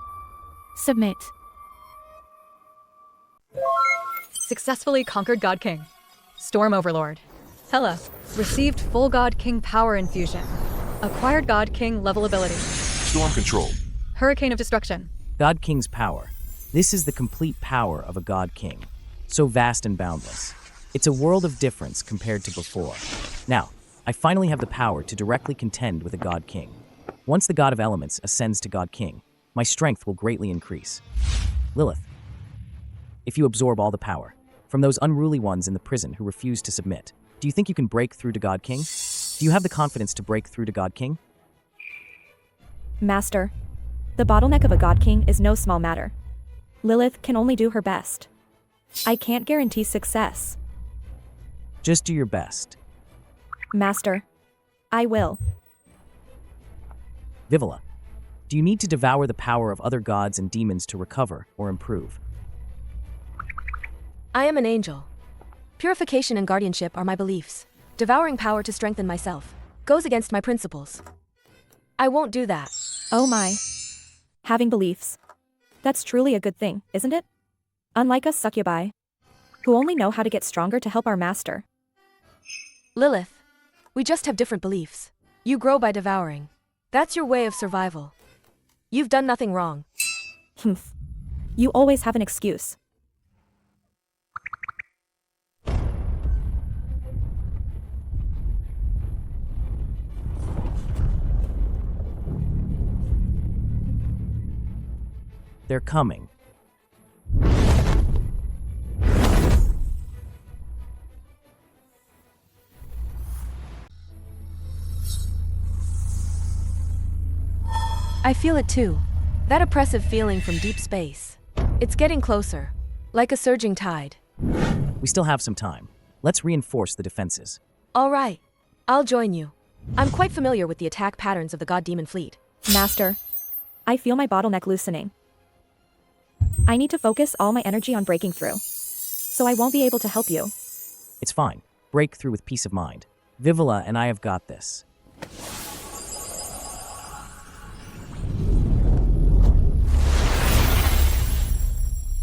submit. Successfully conquered God King. Storm Overlord. Hela, received full God King power infusion. Acquired God King level ability. Storm control. Hurricane of Destruction. God King's power. This is the complete power of a God King, so vast and boundless. It's a world of difference compared to before. Now, I finally have the power to directly contend with a God King. Once the God of Elements ascends to God King, my strength will greatly increase. Lilith, if you absorb all the power from those unruly ones in the prison who refuse to submit, do you think you can break through to God King? Do you have the confidence to break through to God King? Master, the bottleneck of a God King is no small matter. Lilith can only do her best. I can't guarantee success. Just do your best. Master, I will. Vivula, do you need to devour the power of other gods and demons to recover or improve? I am an angel. Purification and guardianship are my beliefs. Devouring power to strengthen myself goes against my principles. I won't do that. Oh my. Having beliefs. That's truly a good thing, isn't it? Unlike us succubi, who only know how to get stronger to help our master. Lilith, we just have different beliefs. You grow by devouring. That's your way of survival. You've done nothing wrong. Humph. You always have an excuse. They're coming. I feel it too. That oppressive feeling from deep space. It's getting closer, like a surging tide. We still have some time. Let's reinforce the defenses. All right, I'll join you. I'm quite familiar with the attack patterns of the God Demon fleet. Master, I feel my bottleneck loosening. I need to focus all my energy on breaking through, so I won't be able to help you. It's fine. Break through with peace of mind. Vivula and I have got this.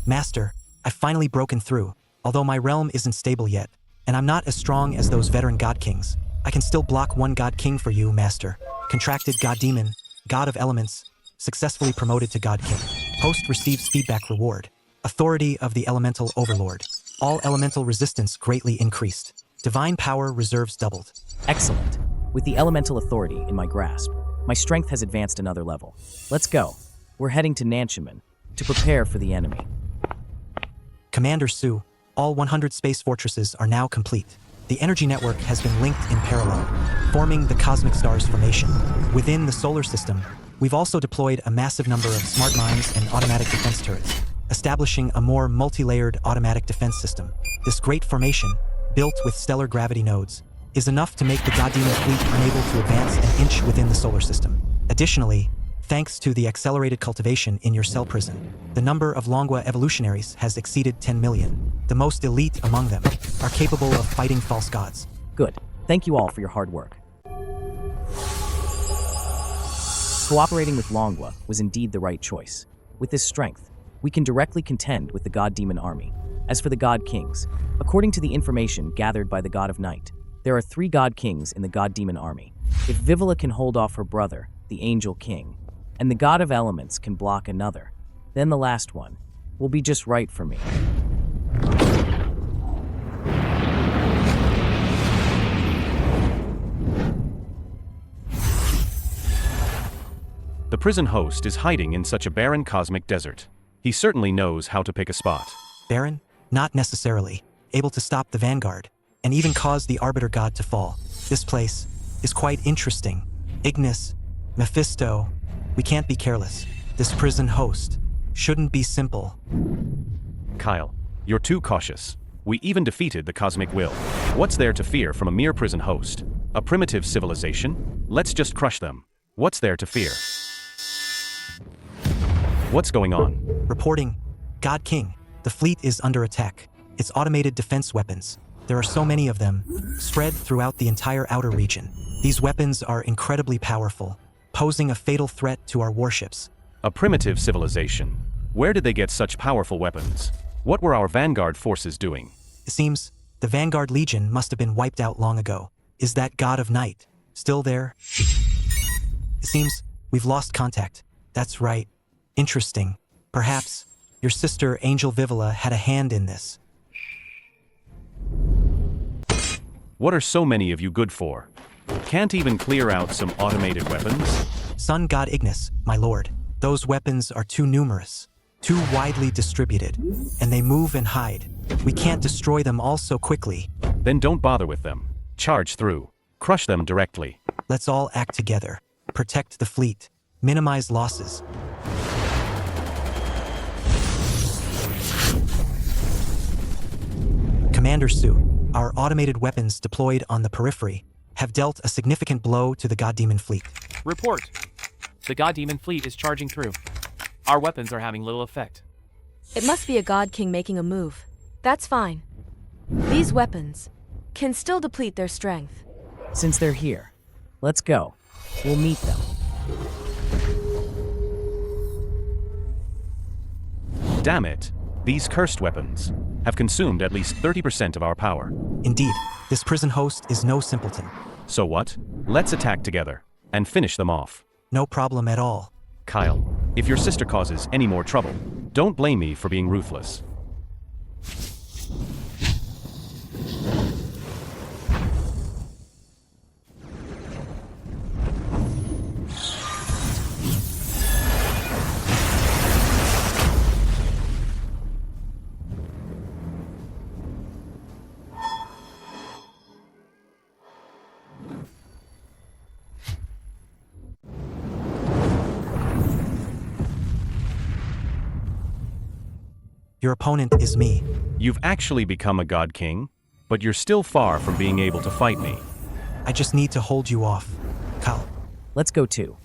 Master, I've finally broken through. Although my realm isn't stable yet, and I'm not as strong as those veteran God Kings, I can still block one God King for you, Master. Contracted God Demon, God of Elements, successfully promoted to God King. Host receives feedback reward. Authority of the Elemental Overlord. All elemental resistance greatly increased. Divine power reserves doubled. Excellent. With the elemental authority in my grasp, my strength has advanced another level. Let's go. We're heading to Nanchaman to prepare for the enemy. Commander Sue, all 100 space fortresses are now complete. The energy network has been linked in parallel, forming the Cosmic Stars Formation. Within the solar system, we've also deployed a massive number of smart mines and automatic defense turrets, establishing a more multi-layered automatic defense system. This great formation, built with stellar gravity nodes, is enough to make the God Demon fleet unable to advance an inch within the solar system. Additionally, thanks to the accelerated cultivation in your cell prison, the number of Longwa evolutionaries has exceeded 10 million. The most elite among them are capable of fighting false gods. Good. Thank you all for your hard work. Cooperating with Longwa was indeed the right choice. With this strength, we can directly contend with the God Demon army. As for the God Kings, according to the information gathered by the God of Night, there are 3 God Kings in the God Demon army. If Vivula can hold off her brother, the Angel King, and the God of Elements can block another, then the last one will be just right for me. The prison host is hiding in such a barren cosmic desert. He certainly knows how to pick a spot. Barren? Not necessarily. Able to stop the Vanguard, and even cause the Arbiter God to fall. This place is quite interesting. Ignis, Mephisto, we can't be careless. This prison host shouldn't be simple. Kyle, you're too cautious. We even defeated the cosmic will. What's there to fear from a mere prison host? A primitive civilization? Let's just crush them. What's there to fear? What's going on? Reporting, God King, the fleet is under attack. Its automated defense weapons. There are so many of them, spread throughout the entire outer region. These weapons are incredibly powerful, posing a fatal threat to our warships. A primitive civilization. Where did they get such powerful weapons? What were our Vanguard forces doing? It seems the Vanguard Legion must have been wiped out long ago. Is that God of Night still there? It seems we've lost contact. That's right. Interesting. Perhaps Your sister, Angel Vivula, had a hand in this. What are so many of you good for? Can't even clear out some automated weapons? Sun God Ignis, my lord. Those weapons are too numerous, too widely distributed, and they move and hide. We can't destroy them all so quickly. Then don't bother with them. Charge through. Crush them directly. Let's all act together. Protect the fleet. Minimize losses. Commander Sue, our automated weapons deployed on the periphery have dealt a significant blow to the God Demon fleet. Report. The God Demon fleet is charging through. Our weapons are having little effect. It must be a God King making a move. That's fine. These weapons can still deplete their strength. Since they're here, let's go. We'll meet them. Damn it. These cursed weapons have consumed at least 30% of our power. Indeed, this prison host is no simpleton. So what? Let's attack together and finish them off. No problem at all. Kyle, if your sister causes any more trouble, don't blame me for being ruthless. Your opponent is me. You've actually become a God King, but you're still far from being able to fight me. I just need to hold you off. Kyle. Let's go too.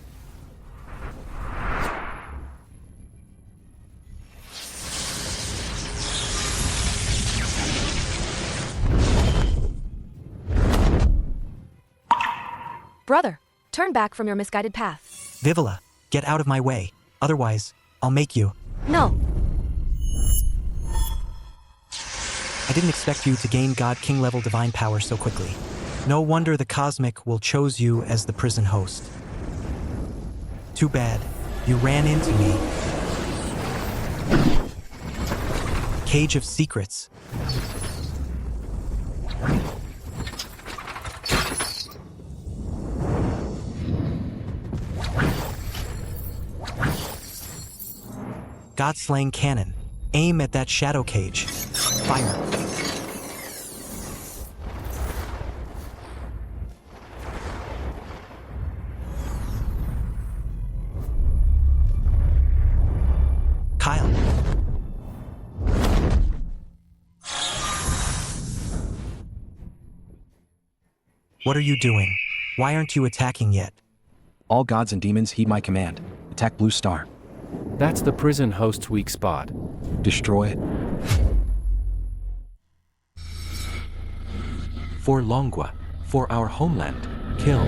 Brother, turn back from your misguided path. Vivula, get out of my way. Otherwise, I'll make you. No. I didn't expect you to gain God King level divine power so quickly. No wonder the Cosmic will chose you as the prison host. Too bad. You ran into me. Cage of Secrets. God-slaying cannon. Aim at that shadow cage. Fire. Kyle. What are you doing? Why aren't you attacking yet? All gods and demons heed my command. Attack Blue Star. That's the prison host's weak spot. Destroy it. For Longwa, for our homeland, kill.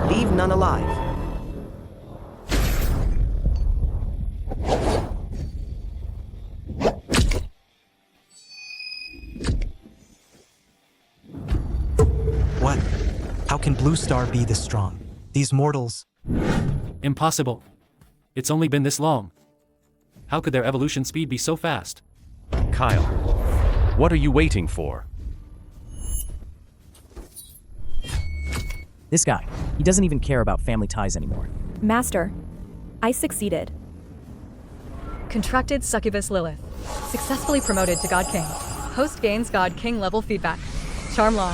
Leave none alive. What? How can Blue Star be this strong? These mortals... Impossible. It's only been this long. How could their evolution speed be so fast? Kyle, what are you waiting for? This guy, he doesn't even care about family ties anymore. Master, I succeeded. Contracted succubus Lilith. Successfully promoted to God King. Host gains God King level feedback. Charm law.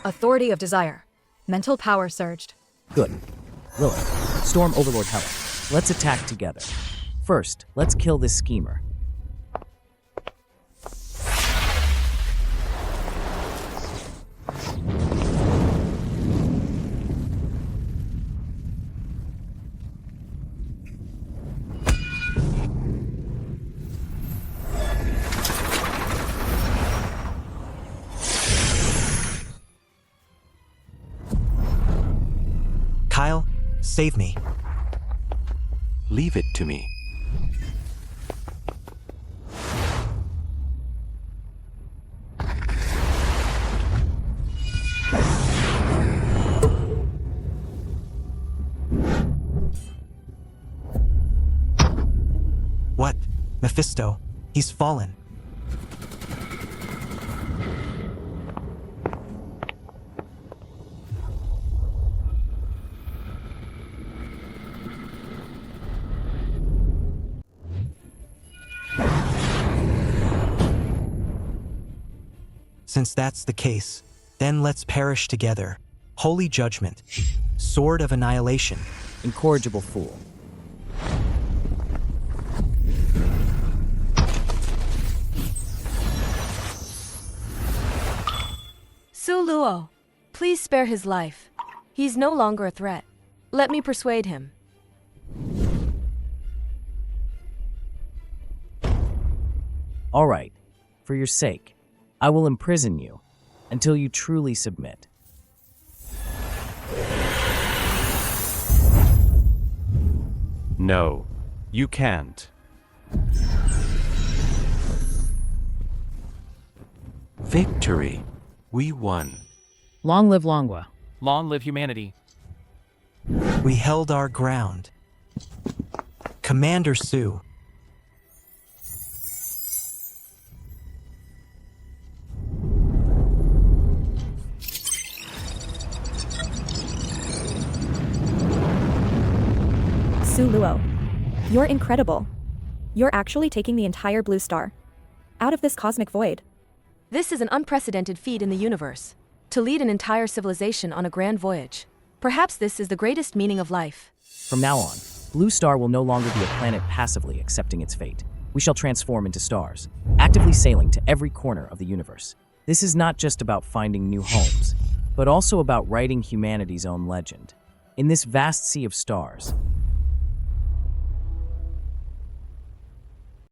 Authority of desire. Mental power surged. Good. Lilith, storm Overlord Hela. Let's attack together. First, let's kill this schemer. Kyle, save me. Leave it to me. Mephisto, he's fallen. Since that's the case, then let's perish together. Holy judgment. Sword of annihilation. Incorrigible fool. Luo, please spare his life. He's no longer a threat. Let me persuade him. All right, for your sake, I will imprison you until you truly submit. No, you can't. Victory. We won. Long live Longwa. Long live humanity. We held our ground. Commander Sue. Su Luo. You're incredible. You're actually taking the entire blue star out of this cosmic void. This is an unprecedented feat in the universe. To lead an entire civilization on a grand voyage. Perhaps this is the greatest meaning of life. From now on, Blue Star will no longer be a planet passively accepting its fate. We shall transform into stars, actively sailing to every corner of the universe. This is not just about finding new homes, but also about writing humanity's own legend. In this vast sea of stars,